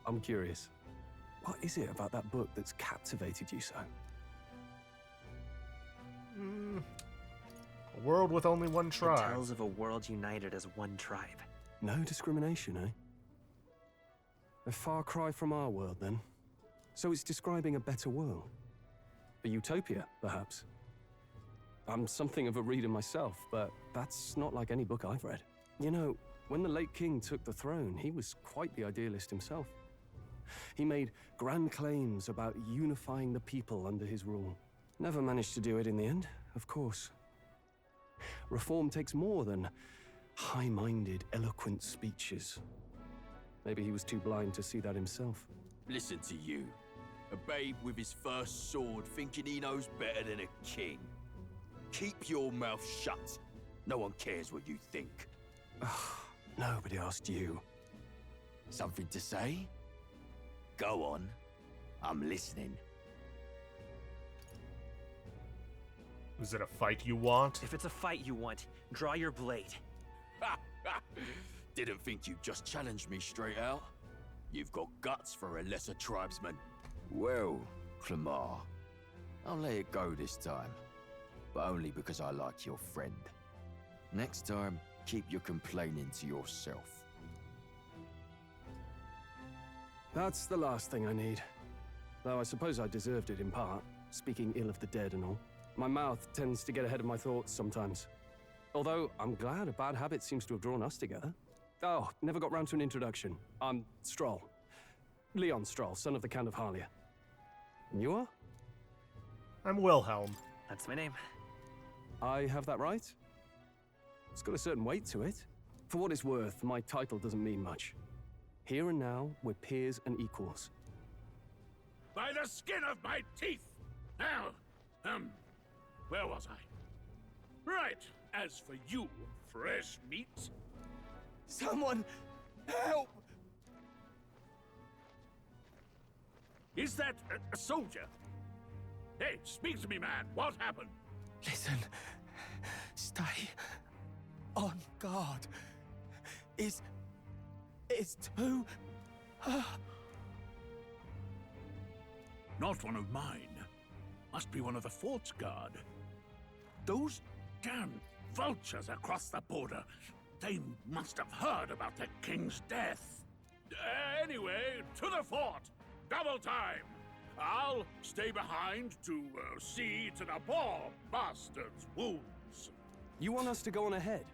Speaker 17: I'm curious. What is it about that book that's captivated you so?
Speaker 8: A world with only one tribe.
Speaker 13: It tells of a world united as one tribe.
Speaker 17: No discrimination, eh? A far cry from our world, then. So it's describing a better world. A utopia, perhaps. I'm something of a reader myself, but that's not like any book I've read. You know, when the late king took the throne, he was quite the idealist himself. He made grand claims about unifying the people under his rule. Never managed to do it in the end, of course. Reform takes more than high-minded, eloquent speeches. Maybe he was too blind to see that himself.
Speaker 7: Listen to you. A babe with his first sword thinking he knows better than a king. Keep your mouth shut. No one cares what you think.
Speaker 17: Nobody asked you.
Speaker 7: Something to say? Go on. I'm listening.
Speaker 8: Is it a fight you want?
Speaker 13: If it's a fight you want, draw your blade.
Speaker 7: Didn't think you'd just challenge me straight out. You've got guts for a lesser tribesman. Well, Clemar, I'll let it go this time. But only because I like your friend. Next time, keep your complaining to yourself.
Speaker 17: That's the last thing I need. Though I suppose I deserved it in part, speaking ill of the dead and all. My mouth tends to get ahead of my thoughts sometimes. Although, I'm glad a bad habit seems to have drawn us together. Oh, never got round to an introduction. I'm Stroll. Leon Stroll, son of the Count of Harlia. And you are?
Speaker 8: I'm Wilhelm.
Speaker 13: That's my name.
Speaker 17: I have that right? It's got a certain weight to it. For what it's worth, my title doesn't mean much. Here and now, we're peers and equals.
Speaker 21: By the skin of my teeth! Now, where was I? Right, as for you, fresh meat.
Speaker 11: Someone, help!
Speaker 21: Is that a soldier? Hey, speak to me, man. What happened?
Speaker 11: Listen. Stay on guard. It's too...
Speaker 21: Not one of mine. Must be one of the fort's guard. Those damn vultures across the border. They must have heard about the king's death. Anyway, to the fort. Double time. I'll stay behind to see to the poor bastard's wounds.
Speaker 17: You want us to go on ahead?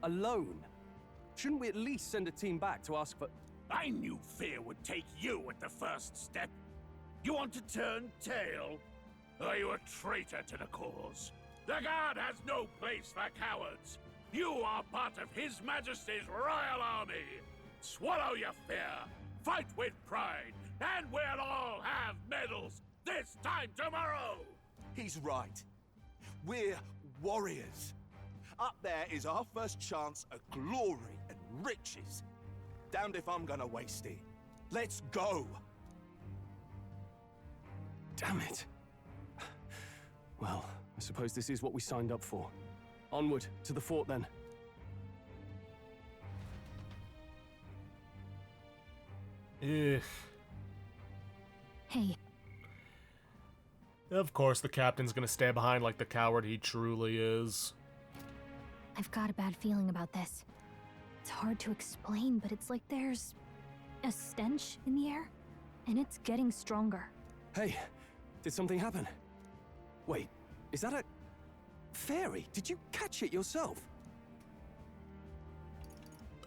Speaker 17: Alone? Shouldn't we at least send a team back to ask for...
Speaker 21: I knew fear would take you at the first step. You want to turn tail? Are you a traitor to the cause? The Guard has no place for cowards. You are part of His Majesty's Royal Army. Swallow your fear. Fight with pride. And we'll all have medals this time tomorrow!
Speaker 11: He's right. We're warriors. Up there is our first chance at glory and riches. Damned if I'm gonna waste it. Let's go!
Speaker 17: Damn it. Well, I suppose this is what we signed up for. Onward, to the fort then.
Speaker 8: Ugh.
Speaker 9: Hey.
Speaker 8: Of course, the captain's gonna stay behind like the coward he truly is.
Speaker 9: I've got a bad feeling about this. It's hard to explain, but it's like there's a stench in the air, and it's getting stronger.
Speaker 17: Hey, did something happen? Wait, is that a fairy? Did you catch it yourself?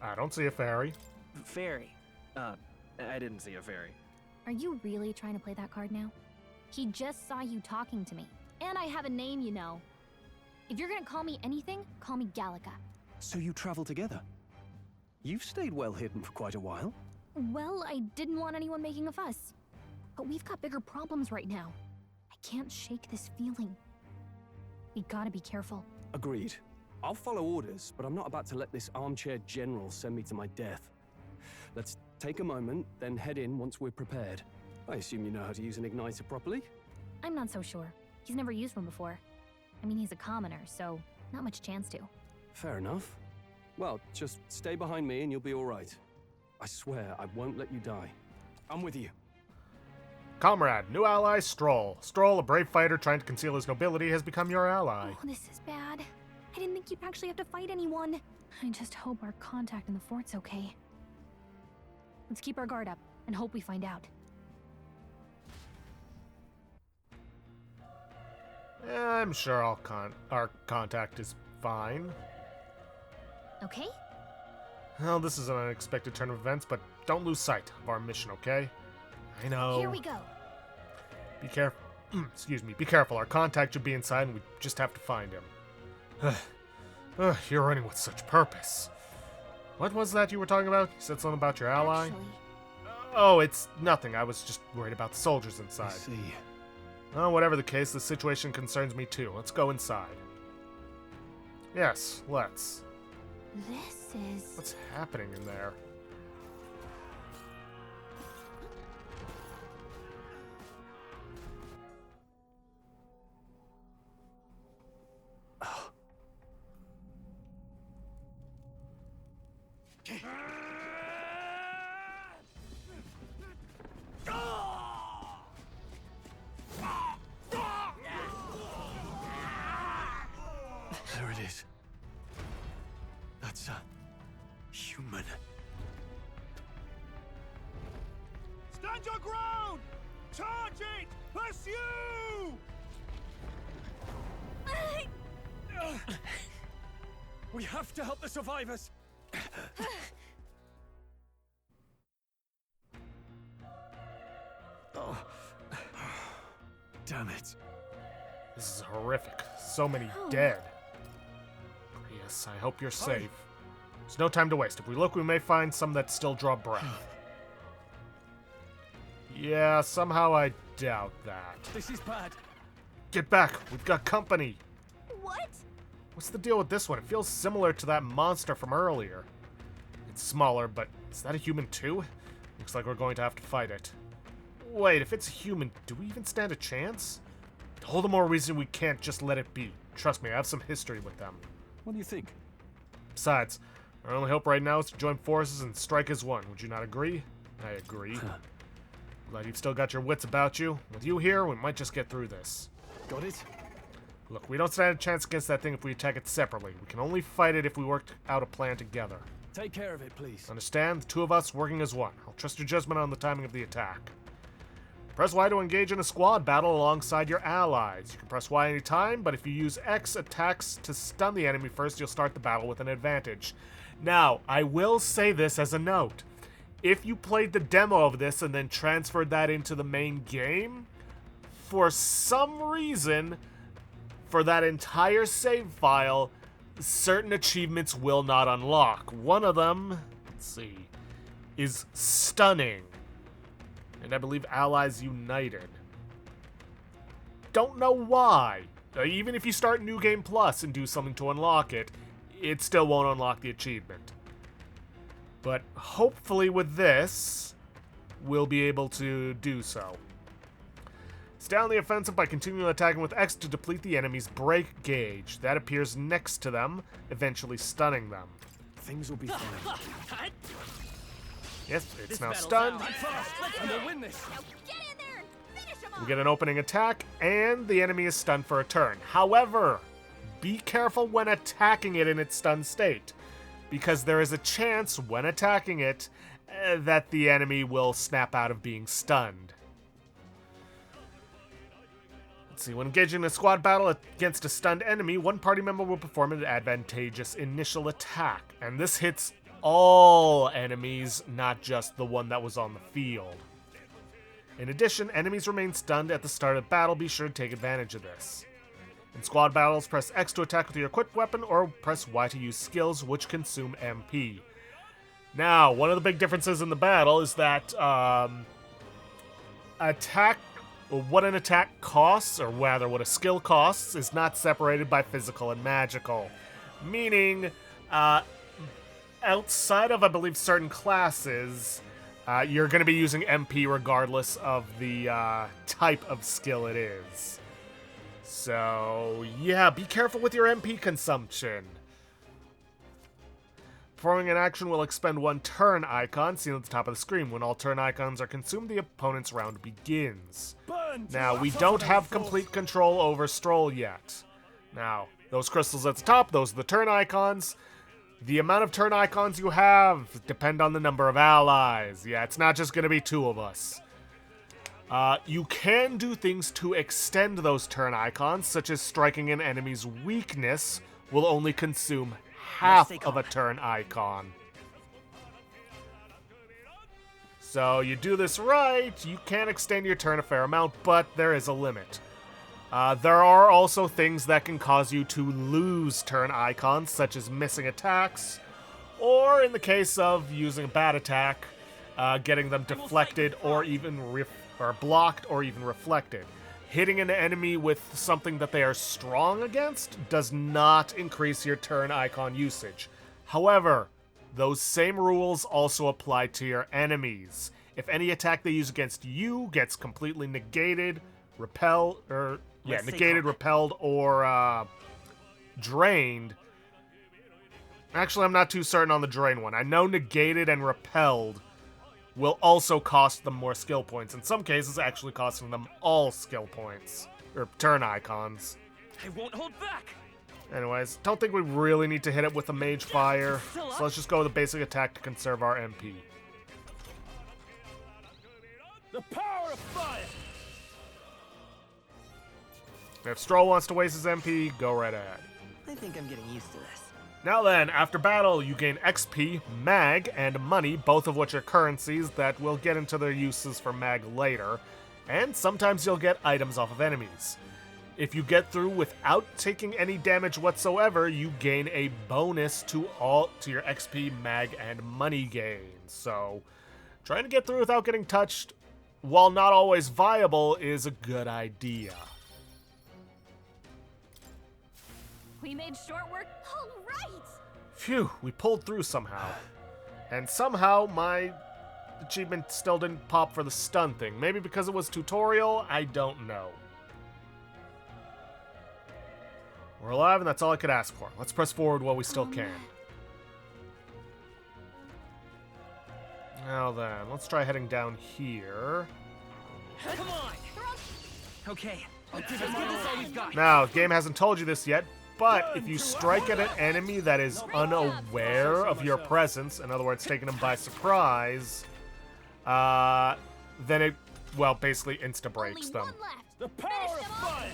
Speaker 8: I don't see a fairy.
Speaker 13: Fairy. I didn't see a fairy.
Speaker 9: Are you really trying to play that card now? He just saw you talking to me. And I have a name, you know. If you're gonna call me anything, call me Gallica.
Speaker 17: So you travel together? You've stayed well hidden for quite a while.
Speaker 9: Well, I didn't want anyone making a fuss. But we've got bigger problems right now. I can't shake this feeling. We gotta be careful.
Speaker 17: Agreed. I'll follow orders, but I'm not about to let this armchair general send me to my death. Let's take a moment, then head in once we're prepared. I assume you know how to use an igniter properly?
Speaker 9: I'm not so sure. He's never used one before. I mean, he's a commoner, so not much chance to.
Speaker 17: Fair enough. Well, just stay behind me and you'll be all right. I swear I won't let you die. I'm with you.
Speaker 8: Comrade, new ally Stroll. Stroll, a brave fighter trying to conceal his nobility, has become your ally.
Speaker 9: Oh, this is bad. I didn't think you'd actually have to fight anyone. I just hope our contact in the fort's okay. Let's keep our guard up and hope we find out.
Speaker 8: I'm sure our contact is fine.
Speaker 9: Okay?
Speaker 8: Well, this is an unexpected turn of events, but don't lose sight of our mission, okay? I know.
Speaker 9: Here we go.
Speaker 8: Be careful. Excuse me. Be careful. Our contact should be inside, and we just have to find him. You're running with such purpose. What was that you were talking about? You said something about your ally?
Speaker 9: Actually.
Speaker 8: Oh, it's nothing. I was just worried about the soldiers inside.
Speaker 17: I see.
Speaker 8: Oh, whatever the case, the situation concerns me too. Let's go inside. Yes, let's.
Speaker 9: This is...
Speaker 8: What's happening in there?
Speaker 17: There it is. That's a human.
Speaker 11: Stand your ground! Charge it! Pursue!
Speaker 17: We have to help the survivors! Oh. Damn it.
Speaker 8: This is horrific. So many dead. Yes, I hope you're safe. There's no time to waste. If we look, we may find some that still draw breath. Yeah, somehow I doubt that.
Speaker 17: This is bad.
Speaker 8: Get back! We've got company!
Speaker 9: What?
Speaker 8: What's the deal with this one? It feels similar to that monster from earlier. It's smaller, but is that a human too? Looks like we're going to have to fight it. Wait, if it's a human, do we even stand a chance? All the more reason we can't just let it be. Trust me, I have some history with them.
Speaker 17: What do you think?
Speaker 8: Besides, our only hope right now is to join forces and strike as one. Would you not agree? I agree. Glad you've still got your wits about you. With you here, we might just get through this.
Speaker 17: Got it?
Speaker 8: Look, we don't stand a chance against that thing if we attack it separately. We can only fight it if we work out a plan together.
Speaker 17: Take care of it, please.
Speaker 8: Understand? The two of us working as one. I'll trust your judgment on the timing of the attack. Press Y to engage in a squad battle alongside your allies. You can press Y anytime, but if you use X attacks to stun the enemy first, you'll start the battle with an advantage. Now, I will say this as a note. If you played the demo of this and then transferred that into the main game, for some reason, for that entire save file, certain achievements will not unlock. One of them, let's see, is stunning. And I believe Allies United. Don't know why. Even if you start New Game Plus and do something to unlock it, it still won't unlock the achievement. But hopefully with this, we'll be able to do so. Stay on the offensive by continually attacking with X to deplete the enemy's break gauge. That appears next to them, eventually stunning them.
Speaker 17: Things will be fine.
Speaker 8: Yes, it's now stunned.
Speaker 17: And we'll win this.
Speaker 9: Now get in there and finish him
Speaker 8: We get an opening attack, and the enemy is stunned for a turn. However, be careful when attacking it in its stunned state, because there is a chance when attacking it that the enemy will snap out of being stunned. Let's see, when engaging in a squad battle against a stunned enemy, one party member will perform an advantageous initial attack, and this hits all enemies, not just the one that was on the field. In addition, enemies remain stunned at the start of battle. Be sure to take advantage of this. In squad battles, press X to attack with your equipped weapon, or press Y to use skills, which consume MP. Now, one of the big differences in the battle is that what an attack costs, or rather what a skill costs, is not separated by physical and magical. Meaning, outside of, I believe, certain classes, you're going to be using MP regardless of the type of skill it is. So, yeah, be careful with your MP consumption. Performing an action will expend one turn icon seen at the top of the screen. When all turn icons are consumed, the opponent's round begins. Now, we don't have complete control over Stroll yet. Now, those crystals at the top, those are the turn icons. The amount of turn icons you have depend on the number of allies. Yeah, it's not just going to be 2 of us. You can do things to extend those turn icons, such as striking an enemy's weakness will only consume half of a turn icon. So you do this right, you can extend your turn a fair amount, but there is a limit. There are also things that can cause you to lose turn icons, such as missing attacks, or in the case of using a bad attack, getting them deflected or even blocked or even reflected. Hitting an enemy with something that they are strong against does not increase your turn icon usage. However, those same rules also apply to your enemies. If any attack they use against you gets completely negated, repelled, or drained. Actually, I'm not too certain on the drain one. I know negated and repelled will also cost them more skill points. In some cases, actually costing them all skill points, or turn icons.
Speaker 13: I won't hold back.
Speaker 8: Anyways, don't think we really need to hit it with a Mage Fire, so let's just go with a basic attack to conserve our MP.
Speaker 11: The power of fire!
Speaker 8: If Stroll wants to waste his MP, go right ahead.
Speaker 13: I think I'm getting used to this.
Speaker 8: Now then, after battle, you gain XP, mag, and money, both of which are currencies that we'll get into their uses for mag later, and sometimes you'll get items off of enemies. If you get through without taking any damage whatsoever, you gain a bonus to your XP, mag, and money gains. So, trying to get through without getting touched, while not always viable, is a good idea.
Speaker 9: We made short work. All right.
Speaker 8: Phew, we pulled through somehow. And somehow my achievement still didn't pop for the stun thing. Maybe because it was tutorial? I don't know. We're alive, and that's all I could ask for. Let's press forward while we still can. Now then, let's try heading down here.
Speaker 13: Come on. Okay. Let's give this all we've got.
Speaker 8: Now, the game hasn't told you this yet, but if you strike at an enemy that is unaware of your presence, in other words, taking them by surprise, then it, well, basically insta-breaks them.
Speaker 11: The power of fire!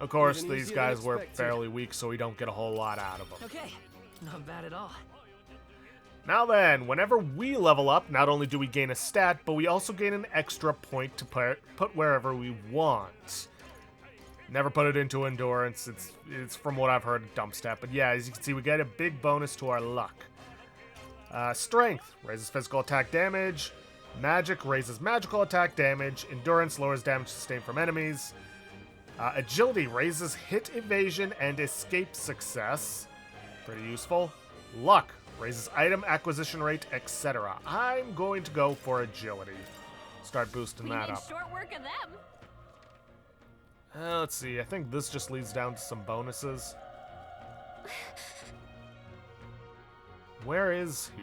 Speaker 8: Of course, these guys were fairly weak, so we don't get a whole lot out of them.
Speaker 13: Okay, not bad at all.
Speaker 8: Now then, whenever we level up, not only do we gain a stat, but we also gain an extra point to put wherever we want. Never put it into endurance. It's from what I've heard, a dump stat. But yeah, as you can see, we get a big bonus to our luck. Strength raises physical attack damage. Magic raises magical attack damage. Endurance lowers damage sustained from enemies. Agility raises hit evasion and escape success. Pretty useful. Luck raises item acquisition rate, etc. I'm going to go for agility. Start boosting that up.
Speaker 9: Short work of them.
Speaker 8: Let's see, I think this just leads down to some bonuses. Where is he?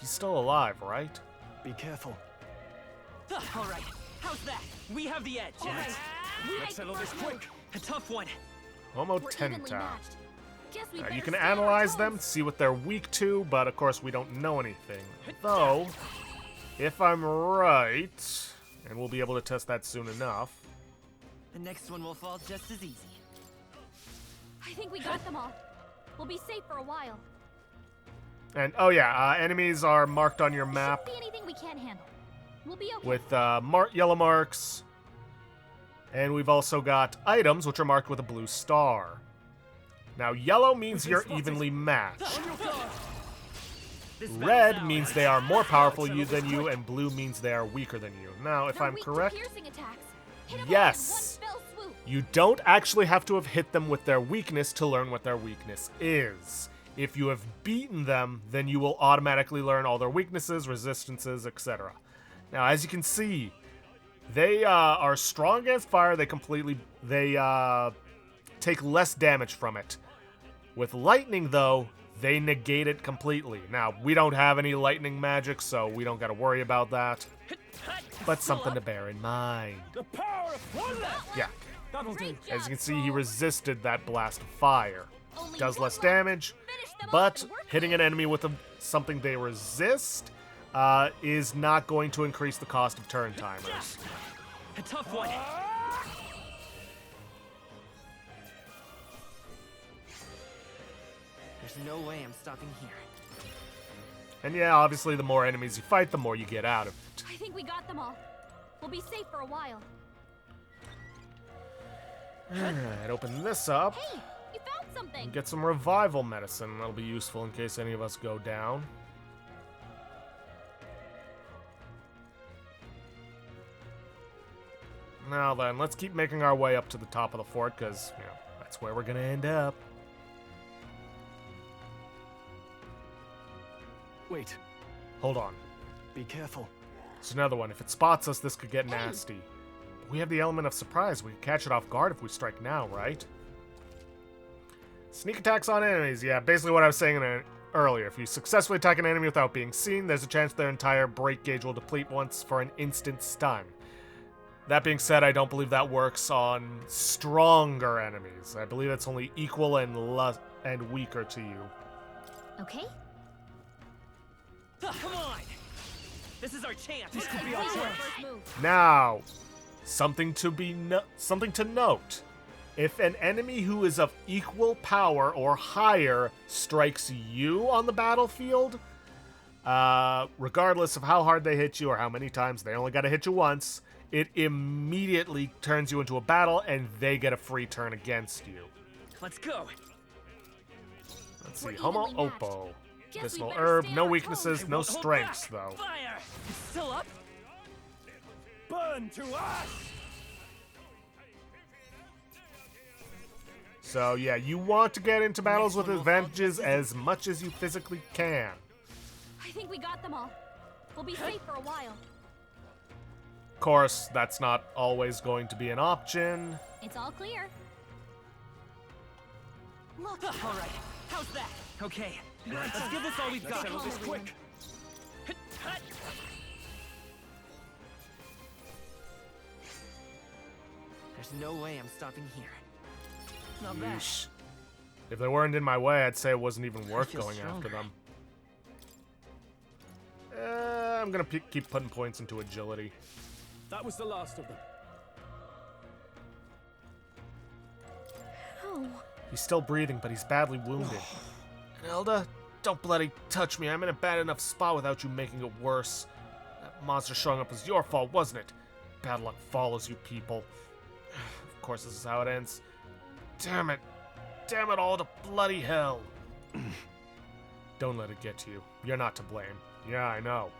Speaker 8: He's still alive, right?
Speaker 13: Be careful.
Speaker 3: All right, how's that? We have the edge.
Speaker 13: All right. Let's settle this quick.
Speaker 3: A tough one.
Speaker 8: Homo
Speaker 9: We're evenly
Speaker 8: Tenta.
Speaker 9: matched. Guess we better
Speaker 8: You can
Speaker 9: stay on our
Speaker 8: analyze
Speaker 9: toes.
Speaker 8: them, see what they're weak to, but of course we don't know anything. Though, if I'm right, and we'll be able to test that soon enough.
Speaker 3: The next one will fall just as easy.
Speaker 9: I think we got them all. We'll be safe for a while.
Speaker 8: And oh yeah, enemies are marked on your
Speaker 9: There
Speaker 8: map
Speaker 9: shouldn't be anything we can't handle. We'll be okay.
Speaker 8: with yellow marks. And we've also got items which are marked with a blue star. Now, yellow means you're evenly matched. Red means they are more powerful than you, and blue means they are weaker than you. Now, if
Speaker 9: They're
Speaker 8: I'm
Speaker 9: weak to
Speaker 8: correct,
Speaker 9: piercing attacks. Hit 'em all in
Speaker 8: yes,
Speaker 9: one fell swoop.
Speaker 8: you don't actually have to have hit them with their weakness to learn what their weakness is. If you have beaten them, then you will automatically learn all their weaknesses, resistances, etc. Now, as you can see, they are strong against fire. They take less damage from it. With lightning, though, they negate it completely. Now, we don't have any lightning magic, so we don't got to worry about that. But something to bear in mind.
Speaker 17: The power of one left.
Speaker 8: Yeah.
Speaker 17: That'll do.
Speaker 8: As you can see, he resisted that blast of fire. Does less damage, but hitting an enemy with something they resist is not going to increase the cost of turn timers.
Speaker 3: A tough one. There's no way I'm stopping here.
Speaker 8: And yeah, obviously the more enemies you fight, the more you get out of it.
Speaker 9: I think we got them all. We'll be safe for a while.
Speaker 8: Alright, open this up.
Speaker 9: Hey, you found something.
Speaker 8: And get some revival medicine. That'll be useful in case any of us go down. Now then, let's keep making our way up to the top of the fort, because, you know, that's where we're gonna end up.
Speaker 17: Wait.
Speaker 8: Hold on.
Speaker 17: Be careful.
Speaker 8: It's another one. If it spots us, this could get nasty. We have the element of surprise. We can catch it off guard if we strike now, right? Sneak attacks on enemies. Yeah, basically what I was saying earlier. If you successfully attack an enemy without being seen, there's a chance their entire break gauge will deplete once for an instant stun. That being said, I don't believe that works on stronger enemies. I believe it's only equal and weaker to you.
Speaker 9: Okay.
Speaker 3: Come on! This is our chance.
Speaker 17: This could be our chance.
Speaker 8: Now, something to note. If an enemy who is of equal power or higher strikes you on the battlefield, regardless of how hard they hit you or how many times, they only got to hit you once, it immediately turns you into a battle and they get a free turn against you.
Speaker 3: Let's go.
Speaker 8: Let's see. Homo Oppo. Medicinal herb, no weaknesses, no strengths, though.
Speaker 3: Fire! It's still up?
Speaker 17: Burn to ash!
Speaker 8: So yeah, you want to get into battles with advantages as much as you physically can.
Speaker 9: I think we got them all. We'll be safe for a while.
Speaker 8: Of course, that's not always going to be an option.
Speaker 9: It's all clear.
Speaker 3: Look. All right. How's that? Okay. Let's give this all we've got.
Speaker 17: Settle this quick.
Speaker 3: There's no way I'm stopping here. Not bad.
Speaker 8: Yeesh. If they weren't in my way, I'd say it wasn't even worth going
Speaker 3: stronger.
Speaker 8: after them. I'm gonna keep putting points into agility.
Speaker 17: That was the last of them.
Speaker 9: Oh.
Speaker 8: He's still breathing, but he's badly wounded. Elda, don't bloody touch me. I'm in a bad enough spot without you making it worse. That monster showing up was your fault, wasn't it? Bad luck follows you people. Of course, this is how it ends. Damn it. Damn it all to bloody hell. Don't let it get to you. You're not to blame. Yeah, I know.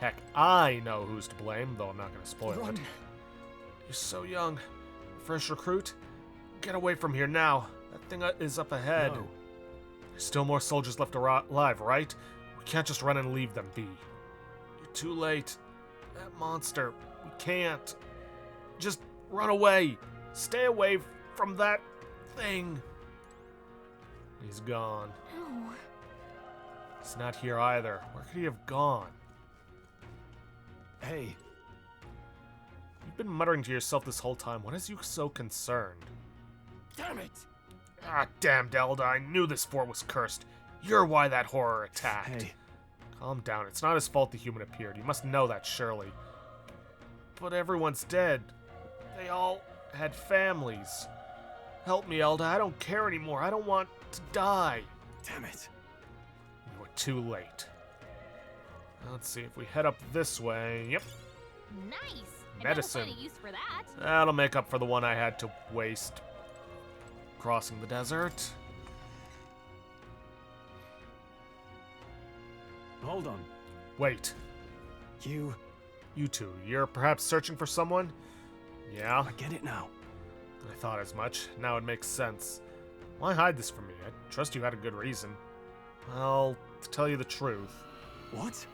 Speaker 8: Heck, I know who's to blame, though I'm not going to spoil it. You're so young. Fresh recruit? Get away from here now. That thing is up ahead.
Speaker 17: No.
Speaker 8: There's still more soldiers left alive, right? We can't just run and leave them be. You're too late. That monster. We can't. Just run away. Stay away from that thing. He's gone.
Speaker 9: No.
Speaker 8: He's not here either. Where could he have gone?
Speaker 17: Hey.
Speaker 8: You've been muttering to yourself this whole time. What has you so concerned?
Speaker 17: Damn it!
Speaker 8: Ah, damn, Delda. I knew this fort was cursed. You're why that horror attacked.
Speaker 17: Hey.
Speaker 8: Calm down. It's not his fault the human appeared. You must know that, surely. But everyone's dead. They all had families. Help me, Elda. I don't care anymore. I don't want to die.
Speaker 17: Damn it.
Speaker 8: You were too late. Let's see if we head up this way. Yep.
Speaker 9: Nice.
Speaker 8: Medicine.
Speaker 9: I bet we'll find a use for that.
Speaker 8: That'll make up for the one I had to waste crossing the desert.
Speaker 17: Hold on.
Speaker 8: Wait.
Speaker 17: You
Speaker 8: two, you're perhaps searching for someone? Yeah?
Speaker 17: I get it now.
Speaker 8: I thought as much. Now it makes sense. Why hide this from me? I trust you had a good reason. Well, to tell you the truth...
Speaker 17: What?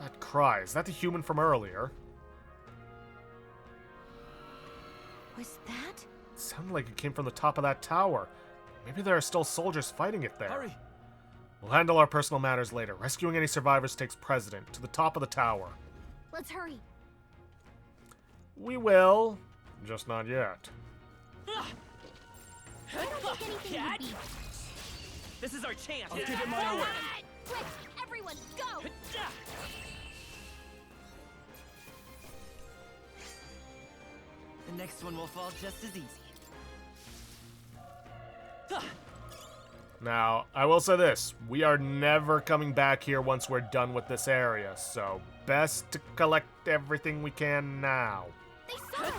Speaker 8: That cry, is that the human from earlier?
Speaker 9: Was that?
Speaker 8: It sounded like it came from the top of that tower. Maybe there are still soldiers fighting it there.
Speaker 17: Hurry!
Speaker 8: We'll handle our personal matters later. Rescuing any survivors takes precedent. To the top of the tower.
Speaker 9: Let's hurry.
Speaker 8: We will. Just not yet.
Speaker 9: I don't think anything would be...
Speaker 3: This is our chance.
Speaker 17: I'll give it my all.
Speaker 9: Quick, everyone, go!
Speaker 3: The next one will fall just as easy.
Speaker 8: Now, I will say this. We are never coming back here once we're done with this area, so best to collect everything we can now.
Speaker 9: They saw us!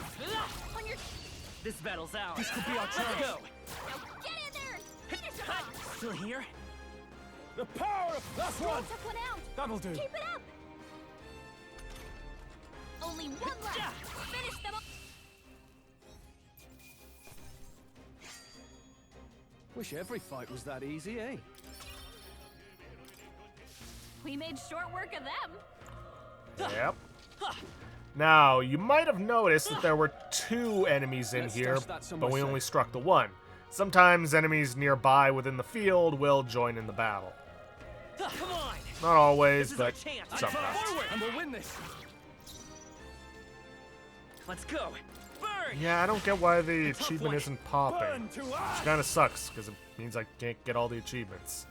Speaker 9: On your...
Speaker 3: This battle's ours.
Speaker 17: This could be our chance.
Speaker 3: Let's go.
Speaker 9: Now get in there! Finish him off!
Speaker 3: Still here?
Speaker 17: The power of this one!
Speaker 9: Took one out!
Speaker 17: That'll do.
Speaker 9: Keep it up! Only one left! Finish them up!
Speaker 17: Wish every fight was that easy, eh?
Speaker 9: We made short work of them!
Speaker 8: Yep. Now, you might have noticed that there were 2 enemies in
Speaker 17: Let's
Speaker 8: here,
Speaker 17: stash that somewhere
Speaker 8: but we
Speaker 17: safe.
Speaker 8: only struck the one. Sometimes enemies nearby within the field will join in the battle.
Speaker 3: Come on!
Speaker 8: Not always,
Speaker 3: This is our
Speaker 8: but
Speaker 3: chance.
Speaker 8: sometimes.
Speaker 3: Forward,
Speaker 17: and we'll win this.
Speaker 3: Let's go. Burn!
Speaker 8: Yeah, I don't get why the
Speaker 3: It's
Speaker 8: achievement
Speaker 3: halfway.
Speaker 8: isn't popping.
Speaker 3: Burn to us!
Speaker 8: Which kind of sucks, because it means I can't get all the achievements.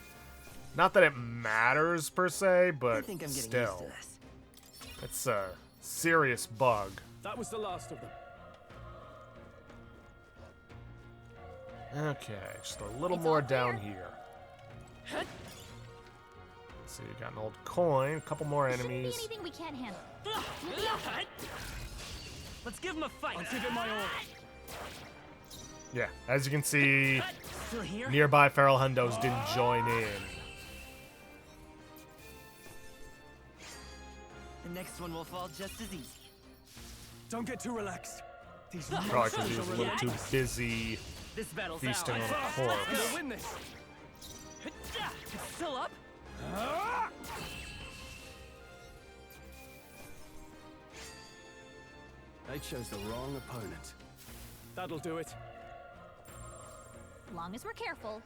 Speaker 8: Not that it matters, per se, but
Speaker 3: I think I'm getting
Speaker 8: still.
Speaker 3: used to this.
Speaker 8: It's a serious bug.
Speaker 17: That was the last of them.
Speaker 8: Okay, just a little
Speaker 9: It's
Speaker 8: more
Speaker 9: all
Speaker 8: down
Speaker 9: clear.
Speaker 8: here. Let's see, we got an old coin, a couple more
Speaker 9: Shouldn't be
Speaker 8: enemies.
Speaker 9: anything we can't handle.
Speaker 3: Let's give him a fight.
Speaker 17: I'll give it my all.
Speaker 8: Yeah, as you can see,
Speaker 3: Still here?
Speaker 8: nearby feral hundos didn't join in.
Speaker 3: The next one will fall just as easy.
Speaker 17: Don't get too relaxed. These
Speaker 8: Probably because
Speaker 17: monsters
Speaker 8: he was
Speaker 17: are
Speaker 8: a little too
Speaker 17: relentless.
Speaker 8: busy
Speaker 3: This battle's
Speaker 8: feasting on
Speaker 3: ours.
Speaker 8: a corpse.
Speaker 17: We'll win this.
Speaker 3: It's still up?
Speaker 17: They chose the wrong opponent. That'll do it.
Speaker 9: Long as we're careful.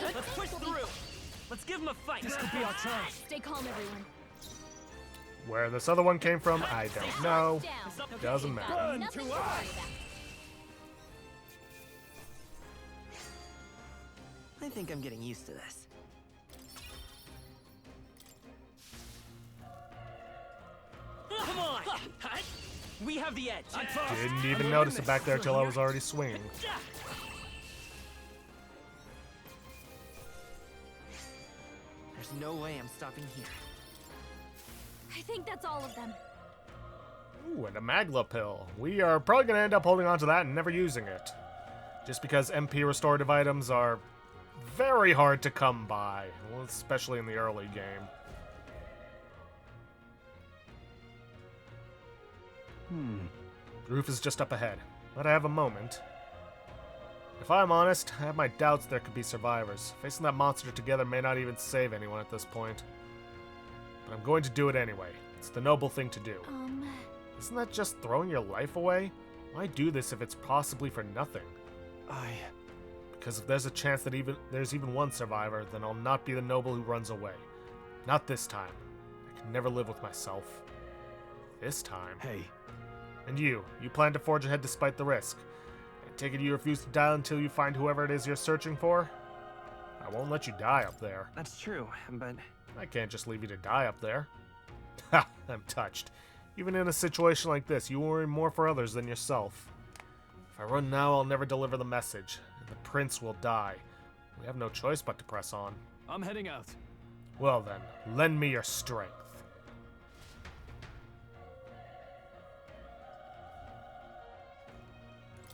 Speaker 3: Let's push through. Let's give him a fight.
Speaker 17: This could be our chance.
Speaker 9: Stay calm, everyone.
Speaker 8: Where this other one came from, I don't know.
Speaker 9: Down.
Speaker 8: Doesn't
Speaker 9: We've
Speaker 8: matter.
Speaker 9: got
Speaker 17: Burn
Speaker 9: nothing
Speaker 17: to
Speaker 9: to worry
Speaker 17: us.
Speaker 9: about.
Speaker 3: I think I'm getting used to this. Come on! We have the edge.
Speaker 8: Didn't even notice it back there till I was already swinging.
Speaker 3: There's no way I'm stopping here.
Speaker 9: I think that's all of them.
Speaker 8: Ooh, and a Magla pill. We are probably going to end up holding on to that and never using it. Just because MP restorative items are very hard to come by, well, especially in the early game. The roof is just up ahead. Let I have a moment. If I'm honest, I have my doubts there could be survivors. Facing that monster together may not even save anyone at this point. But I'm going to do it anyway. It's the noble thing to do. Isn't that just throwing your life away? Why do this if it's possibly for nothing? Because if there's a chance that there's even one survivor, then I'll not be the noble who runs away. Not this time. I can never live with myself. This time.
Speaker 17: Hey.
Speaker 8: And you plan to forge ahead despite the risk. I take it you refuse to die until you find whoever it is you're searching for? I won't let you die up there.
Speaker 13: That's true, but...
Speaker 8: I can't just leave you to die up there. Ha! I'm touched. Even in a situation like this, you worry more for others than yourself. If I run now, I'll never deliver the message, and the prince will die. We have no choice but to press on.
Speaker 17: I'm heading out.
Speaker 8: Well then, lend me your strength.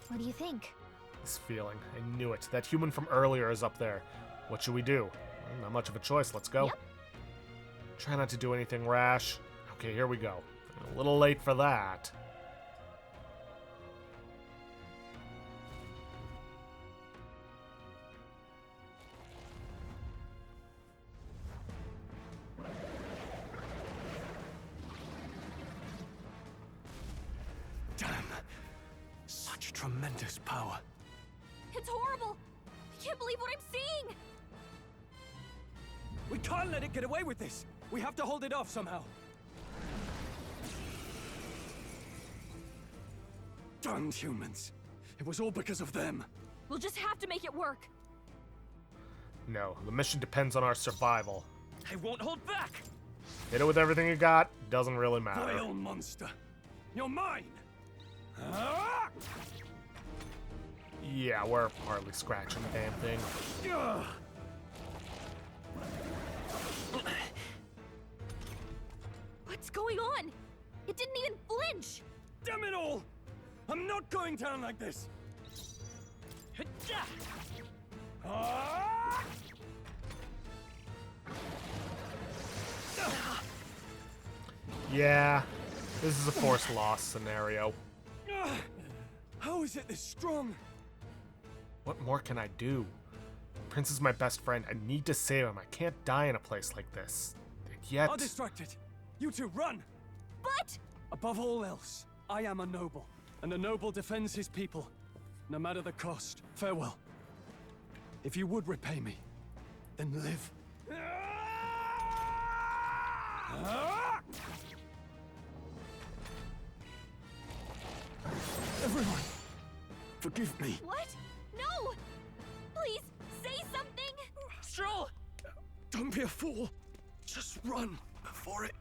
Speaker 9: What do you think?
Speaker 8: This feeling, I knew it. That human from earlier is up there. What should we do? Well, not much of a choice, let's go.
Speaker 9: Yep.
Speaker 8: Try not to do anything rash. Okay, here we go. A little late for that.
Speaker 17: Damn. Such tremendous power.
Speaker 9: It's horrible! I can't believe what I'm seeing!
Speaker 17: We can't let it get away with this. We have to hold it off somehow. Darned humans. It was all because of them.
Speaker 9: We'll just have to make it work.
Speaker 8: No, the mission depends on our survival.
Speaker 17: I won't hold back.
Speaker 8: Hit it with everything you got, doesn't really matter.
Speaker 17: Vile monster. You're mine.
Speaker 8: Yeah, we're hardly scratching the damn thing.
Speaker 9: What's going on? It didn't even flinch!
Speaker 17: Damn it all! I'm not going down like this!
Speaker 8: Yeah, this is a forced loss scenario.
Speaker 17: How is it this strong?
Speaker 8: What more can I do? Prince is my best friend. I need to save him. I can't die in a place like this. And yet...
Speaker 17: I'll distract it. You two, run!
Speaker 9: But...
Speaker 17: Above all else, I am a noble, and a noble defends his people, no matter the cost. Farewell. If you would repay me, then live. Everyone, forgive me.
Speaker 9: What? No! Please, say something!
Speaker 17: Stroll! Don't be a fool. Just run before it...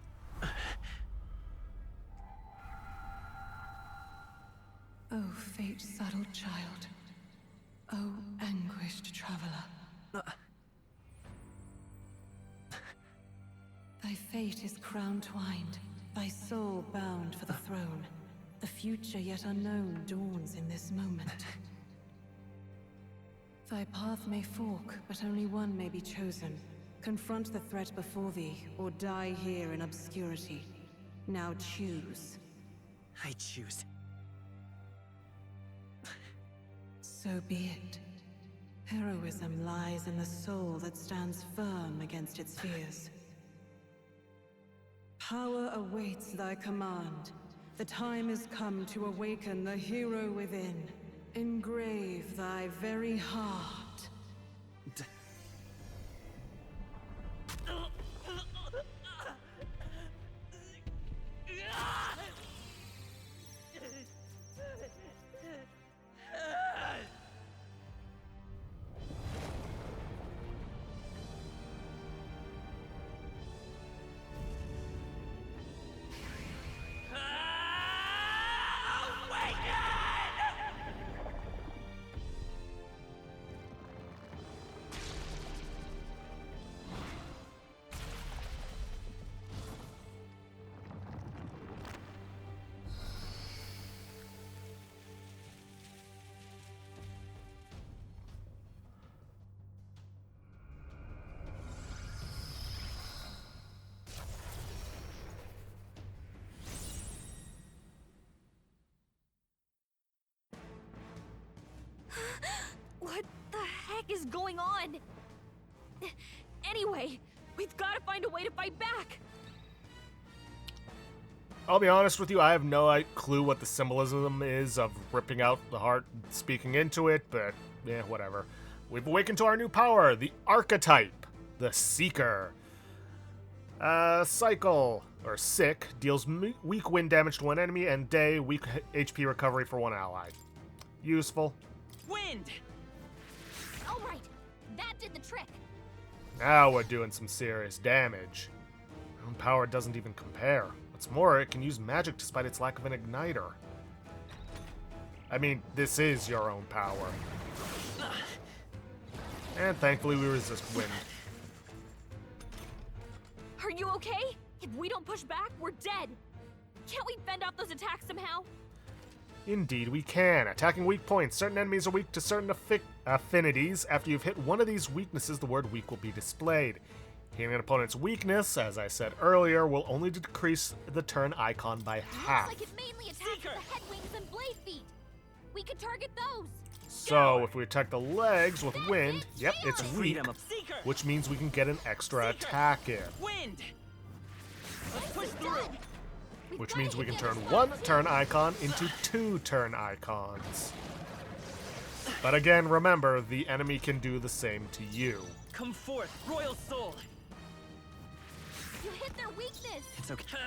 Speaker 12: Oh, fate-saddled child. Oh, anguished traveler. Thy fate is crown-twined, thy soul bound for the throne. The future yet unknown dawns in this moment. Thy path may fork, but only one may be chosen. Confront the threat before thee, or die here in obscurity. Now choose.
Speaker 13: I choose.
Speaker 12: So be it. Heroism lies in the soul that stands firm against its fears. Power awaits thy command. The time is come to awaken the hero within. Engrave thy very heart.
Speaker 9: What the heck is going on? Anyway, we've got to find a way to fight back.
Speaker 8: I'll be honest with you, I have no clue what the symbolism is of ripping out the heart, speaking into it, but yeah, whatever. We've awakened to our new power, the archetype, the Seeker. Cycle, or Sick, deals weak wind damage to one enemy, and Day, weak HP recovery for one ally. Useful.
Speaker 3: Wind!
Speaker 9: Alright, that did the trick.
Speaker 8: Now we're doing some serious damage. Our own power doesn't even compare. What's more, it can use magic despite its lack of an igniter. I mean, this is your own power. And thankfully we resist wind.
Speaker 9: Are you okay? If we don't push back, we're dead. Can't we fend off those attacks somehow?
Speaker 8: Indeed we can. Attacking weak points. Certain enemies are weak to certain affinities. After you've hit one of these weaknesses, the word weak will be displayed. Hitting an opponent's weakness, as I said earlier, will only decrease the turn icon by half.
Speaker 9: Looks like it mainly attacks the head wings and blade feet. We could target those.
Speaker 8: So if we attack the legs with wind, yep, it's weak, which means we can get an extra attack in.
Speaker 3: Wind! Let's push through!
Speaker 8: Which means we can turn one turn icon into 2 turn icons. But again, remember, the enemy can do the same to you.
Speaker 3: Come forth, Royal Soul!
Speaker 9: You hit their weakness!
Speaker 3: It's okay.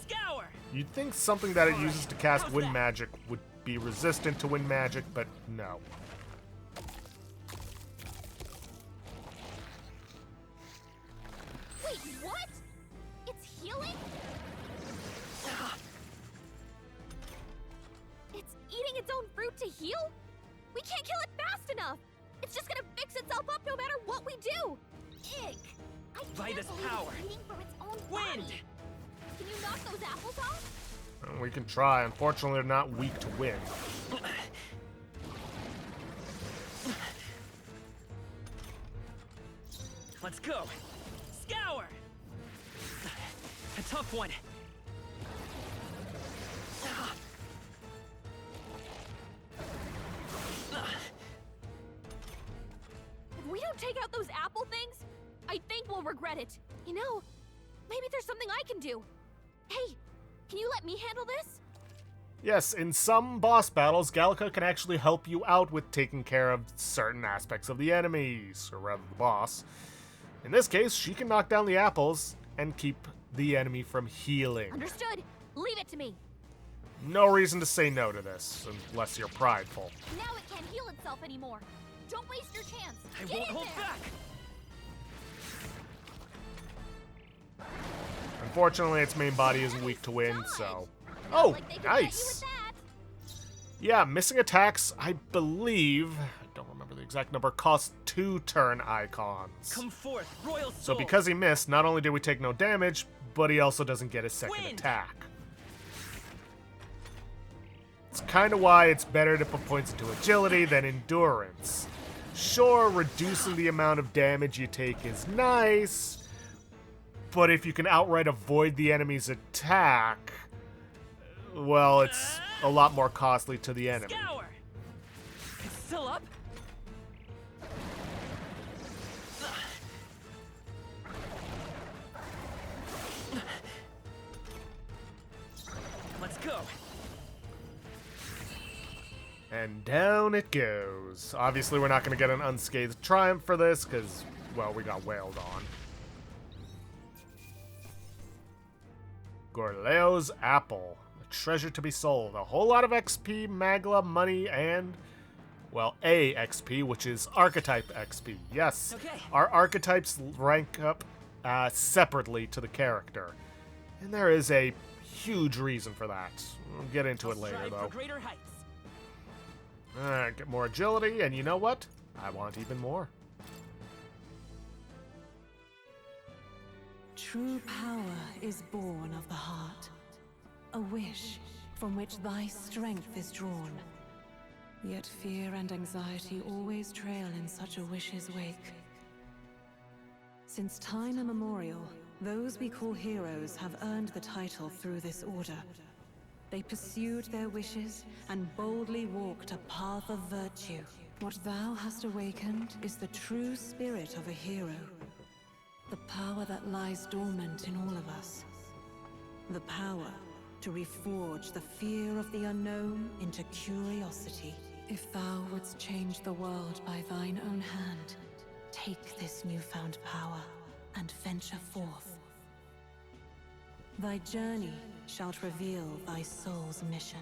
Speaker 3: Scour!
Speaker 8: You'd think something that it uses to cast wind magic would be resistant to wind magic, but no.
Speaker 9: Wait, what? It's healing? It's eating its own fruit to heal? We can't kill it fast enough! It's just gonna fix itself up no matter what we do! Ick! I can't
Speaker 3: Vitus
Speaker 9: believe
Speaker 3: power.
Speaker 9: it's eating from its own
Speaker 3: Wind!
Speaker 9: body! Can you knock those apples off?
Speaker 8: We can try. Unfortunately, they're not weak to wind.
Speaker 3: Let's go! Scour! A tough one.
Speaker 9: If we don't take out those apple things, I think we'll regret it. You know, maybe there's something I can do. Hey, can you let me handle this?
Speaker 8: Yes, in some boss battles, Gallica can actually help you out with taking care of certain aspects of the enemies, or rather the boss. In this case, she can knock down the apples and keep the enemy from healing.
Speaker 9: Understood. Leave it to me.
Speaker 8: No reason to say no to this, unless you're prideful.
Speaker 9: Now it can't heal itself anymore. Don't waste your chance.
Speaker 3: I
Speaker 9: Get
Speaker 3: won't
Speaker 9: in
Speaker 3: hold
Speaker 9: there.
Speaker 3: back!
Speaker 8: Unfortunately, its main body is weak to wind, so... Oh, nice! Yeah, missing attacks, I believe, I don't remember the exact number, cost 2 turn icons.
Speaker 3: Come forth, Royal Soul!
Speaker 8: So because he missed, not only did we take no damage, but he also doesn't get his second attack. It's kind of why it's better to put points into agility than endurance. Sure, reducing the amount of damage you take is nice, but if you can outright avoid the enemy's attack, well, it's a lot more costly to the enemy.
Speaker 3: Scour! It's still up? Let's go.
Speaker 8: And down it goes. Obviously, we're not going to get an unscathed triumph for this, because, well, we got wailed on. Gorleo's Apple. A treasure to be sold. A whole lot of XP, Magla, money, and, well, A XP, which is archetype XP. Yes, our archetypes rank up separately to the character. And there is a huge reason for that. We'll get into it later, though.
Speaker 3: For greater heights.
Speaker 8: Alright, get more agility, and you know what? I want even more.
Speaker 12: True power is born of the heart, a wish from which thy strength is drawn. Yet fear and anxiety always trail in such a wish's wake. Since time immemorial, those we call heroes have earned the title through this order. They pursued their wishes and boldly walked a path of virtue. What thou hast awakened is the true spirit of a hero. The power that lies dormant in all of us. The power to reforge the fear of the unknown into curiosity. If thou wouldst change the world by thine own hand, take this newfound power and venture forth Thy journey shalt reveal thy soul's mission.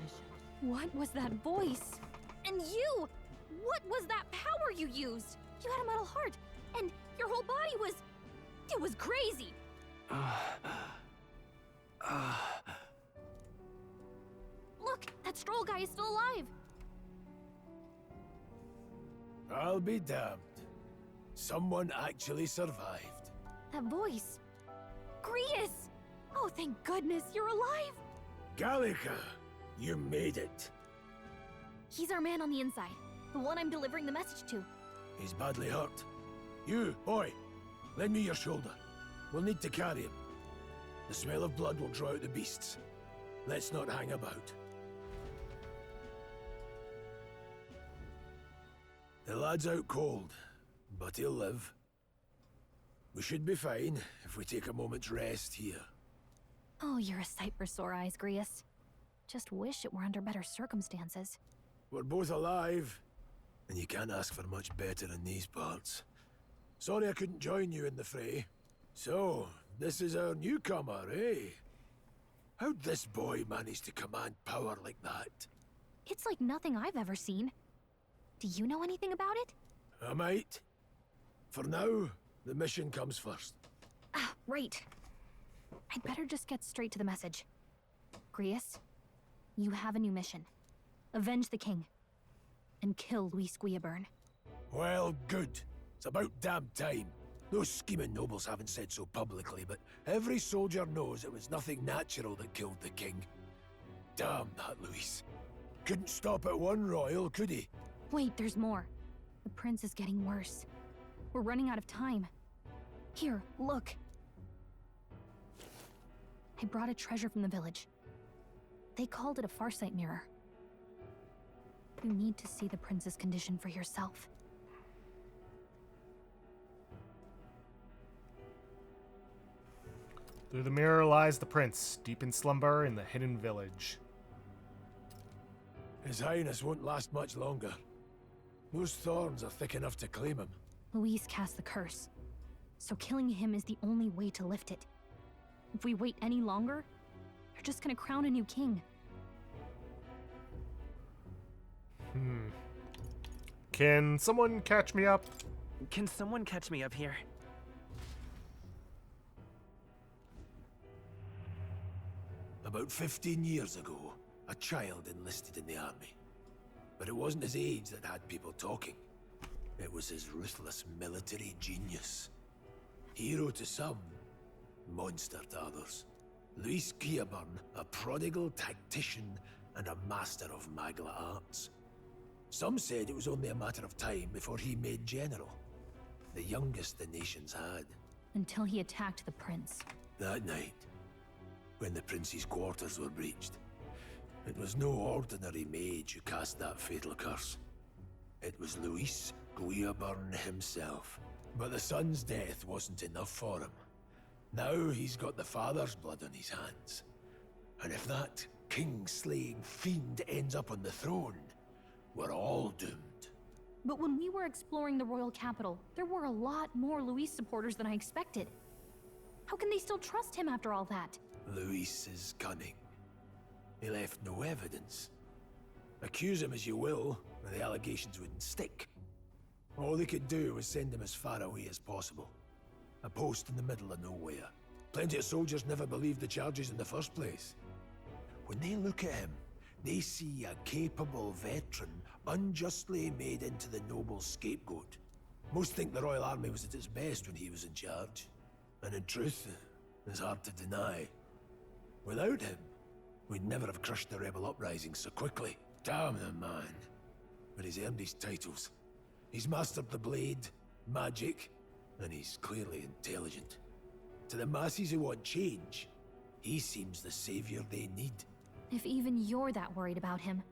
Speaker 9: What was that voice? And you! What was that power you used? You had a metal heart, and your whole body was... It was crazy! Look, that Stroll guy is still alive!
Speaker 14: I'll be damned. Someone actually survived.
Speaker 9: That voice. Grius! Oh, thank goodness, you're alive!
Speaker 14: Gallica, you made it.
Speaker 9: He's our man on the inside. The one I'm delivering the message to.
Speaker 14: He's badly hurt. You, boy, lend me your shoulder. We'll need to carry him. The smell of blood will draw out the beasts. Let's not hang about. The lad's out cold, but he'll live. We should be fine if we take a moment's rest here.
Speaker 9: Oh, you're a sight for sore eyes, Grius. Just wish it were under better circumstances.
Speaker 14: We're both alive, and you can't ask for much better in these parts. Sorry I couldn't join you in the fray. So, this is our newcomer, eh? How'd this boy manage to command power like that?
Speaker 9: It's like nothing I've ever seen. Do you know anything about it?
Speaker 14: I might. For now, the mission comes first.
Speaker 9: Ah, right. I'd better just get straight to the message. Grius, you have a new mission. Avenge the king. And kill Luis Guillaburn.
Speaker 14: Well, good. It's about damn time. Those scheming nobles haven't said so publicly, but every soldier knows it was nothing natural that killed the king. Damn that Luis. Couldn't stop at one royal, could he?
Speaker 9: Wait, there's more. The prince is getting worse. We're running out of time. Here, look. I brought a treasure from the village. They called it a farsight mirror. You need to see the prince's condition for yourself.
Speaker 8: Through the mirror lies the prince, deep in slumber in the hidden village.
Speaker 14: His Highness won't last much longer. Those thorns are thick enough to claim him.
Speaker 9: Luis cast the curse, so killing him is the only way to lift it. If we wait any longer, they're just gonna crown a new king.
Speaker 8: Can someone catch me up?
Speaker 13: Can someone catch me up here?
Speaker 14: About 15 years ago, a child enlisted in the army. But it wasn't his age that had people talking. It was his ruthless military genius. Hero to some, monster to others. Luis Guillaburn, a prodigal tactician and a master of Magla arts. Some said it was only a matter of time before he made general. The youngest the nations had.
Speaker 9: Until he attacked the prince.
Speaker 14: That night, when the prince's quarters were breached, it was no ordinary mage who cast that fatal curse. It was Luis Guillaburn himself. But the son's death wasn't enough for him. Now he's got the father's blood on his hands. And if that king-slaying fiend ends up on the throne, we're all doomed.
Speaker 9: But when we were exploring the royal capital, there were a lot more Luis supporters than I expected. How can they still trust him after all that?
Speaker 14: Luis is cunning. He left no evidence. Accuse him as you will, and the allegations wouldn't stick. All they could do was send him as far away as possible. A post in the middle of nowhere. Plenty of soldiers never believed the charges in the first place. When they look at him, they see a capable veteran unjustly made into the noble scapegoat. Most think the Royal Army was at its best when he was in charge. And in truth, it's hard to deny. Without him, we'd never have crushed the rebel uprising so quickly. Damn the man. But he's earned his titles. He's mastered the blade, magic, and he's clearly intelligent. To the masses who want change, he seems the savior they need.
Speaker 9: If even you're that worried about him,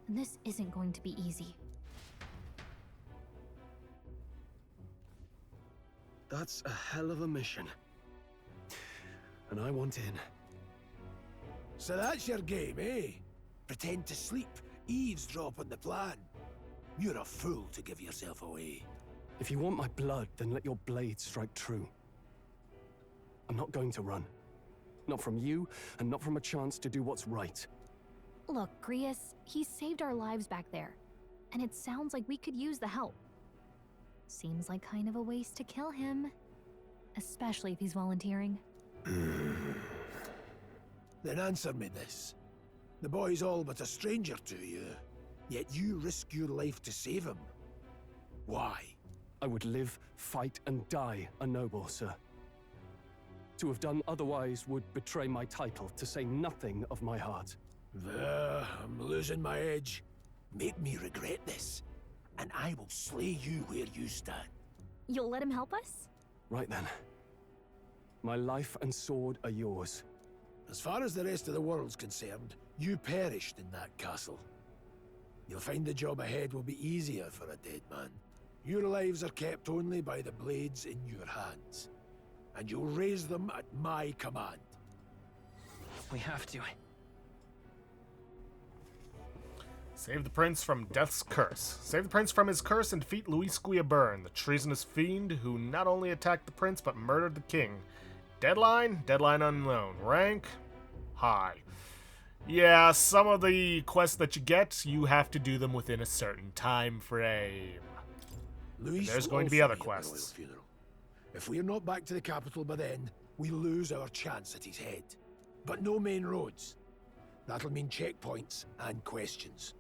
Speaker 9: then this isn't going to be easy.
Speaker 17: That's a hell of a mission. And I want in.
Speaker 14: So that's your game, eh? Pretend to sleep, eavesdrop on the plan. You're a fool to give yourself away.
Speaker 17: If you want my blood, then let your blade strike true. I'm not going to run. Not from you, and not from a chance to do what's right.
Speaker 9: Look, Grius, he saved our lives back there, and it sounds like we could use the help. Seems like kind of a waste to kill him, especially if he's volunteering.
Speaker 14: Then answer me this. The boy's all but a stranger to you, yet you risk your life to save him. Why?
Speaker 17: I would live, fight, and die a noble, sir. To have done otherwise would betray my title, to say nothing of my heart.
Speaker 14: I'm losing my edge. Make me regret this, and I will slay you where you stand.
Speaker 9: You'll let him help us?
Speaker 17: Right then. My life and sword are yours.
Speaker 14: As far as the rest of the world's concerned, you perished in that castle. You'll find the job ahead will be easier for a dead man. Your lives are kept only by the blades in your hands, and you'll raise them at my command.
Speaker 13: We have to.
Speaker 8: Save the prince from death's curse. Save the prince from his curse and defeat Luis Guillaburn, the treasonous fiend who not only attacked the prince but murdered the king. Deadline? Deadline unknown. Rank? High. Yeah, some of the quests that you get, you have to do them within a certain time frame. There's going to be other quests.
Speaker 14: If we're not back to the capital by then, we lose our chance at his head. But no main roads. That'll mean checkpoints and questions.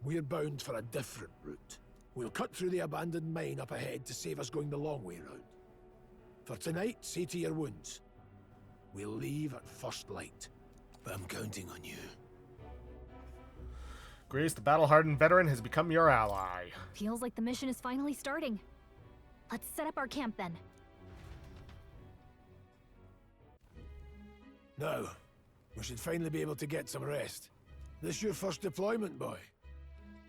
Speaker 14: We're bound for a different route. We'll cut through the abandoned mine up ahead to save us going the long way round. For tonight, see to your wounds. We'll leave at first light. But I'm counting on you.
Speaker 8: Grace, the battle-hardened veteran, has become your ally.
Speaker 9: Feels like the mission is finally starting. Let's set up our camp then.
Speaker 14: Now, we should finally be able to get some rest. This your first deployment, boy?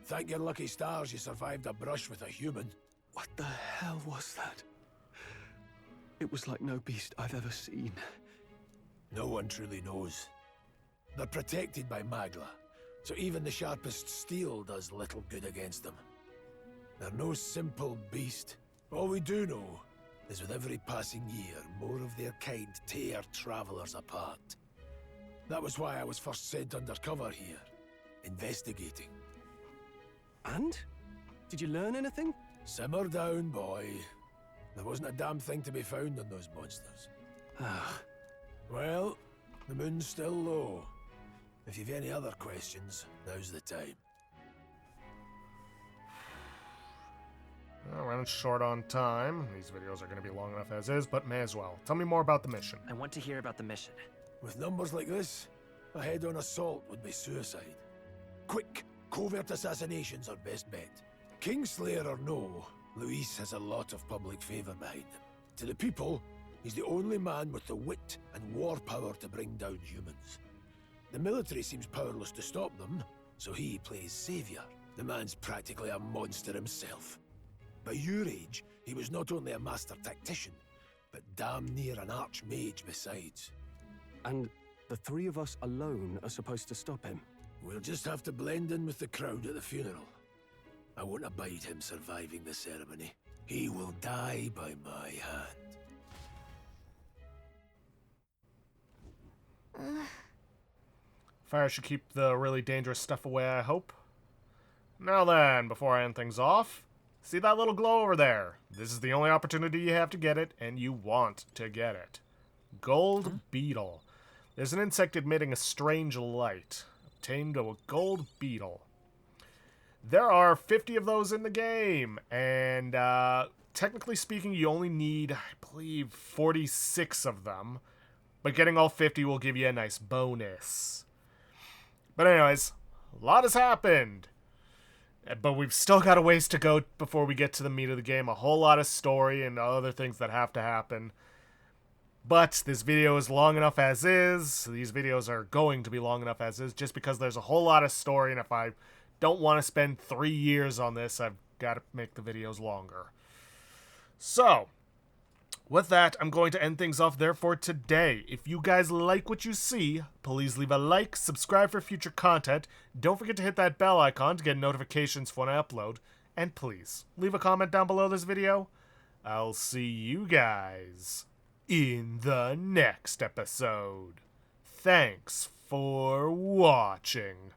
Speaker 14: Thank your lucky stars you survived a brush with a human.
Speaker 17: What the hell was that? It was like no beast I've ever seen.
Speaker 14: No one truly knows. They're protected by Magla, so even the sharpest steel does little good against them. They're no simple beast. All we do know is with every passing year, more of their kind tear travelers apart. That was why I was first sent undercover here, investigating.
Speaker 17: And? Did you learn anything?
Speaker 14: Simmer down, boy. There wasn't a damn thing to be found on those monsters. Well, the moon's still low. If you've any other questions, now's the time.
Speaker 8: Well, running short on time. These videos are going to be long enough as is, but may as well. Tell me more about the mission.
Speaker 13: I want to hear about the mission.
Speaker 14: With numbers like this, a head-on assault would be suicide. Quick, covert assassinations are best bet. Kingslayer or no, Luis has a lot of public favor behind him. To the people, he's the only man with the wit and war power to bring down humans. The military seems powerless to stop them, so he plays savior. The man's practically a monster himself. By your age, he was not only a master tactician, but damn near an archmage besides.
Speaker 17: And the three of us alone are supposed to stop him?
Speaker 14: We'll just have to blend in with the crowd at the funeral. I won't abide him surviving the ceremony. He will die by my hand.
Speaker 8: Fire should keep the really dangerous stuff away, I hope. Now then, before I end things off, see that little glow over there? This is the only opportunity you have to get it, and you want to get it. Gold beetle. There's an insect emitting a strange light. Obtained a gold beetle. There are 50 of those in the game, and technically speaking, you only need, I believe, 46 of them. But getting all 50 will give you a nice bonus. But anyways, a lot has happened. But we've still got a ways to go before we get to the meat of the game. A whole lot of story and other things that have to happen. But this video is long enough as is. These videos are going to be long enough as is just because there's a whole lot of story. And if I don't want to spend 3 years on this, I've got to make the videos longer. So, with that, I'm going to end things off there for today. If you guys like what you see, please leave a like, subscribe for future content. Don't forget to hit that bell icon to get notifications when I upload. And please, leave a comment down below this video. I'll see you guys in the next episode. Thanks for watching.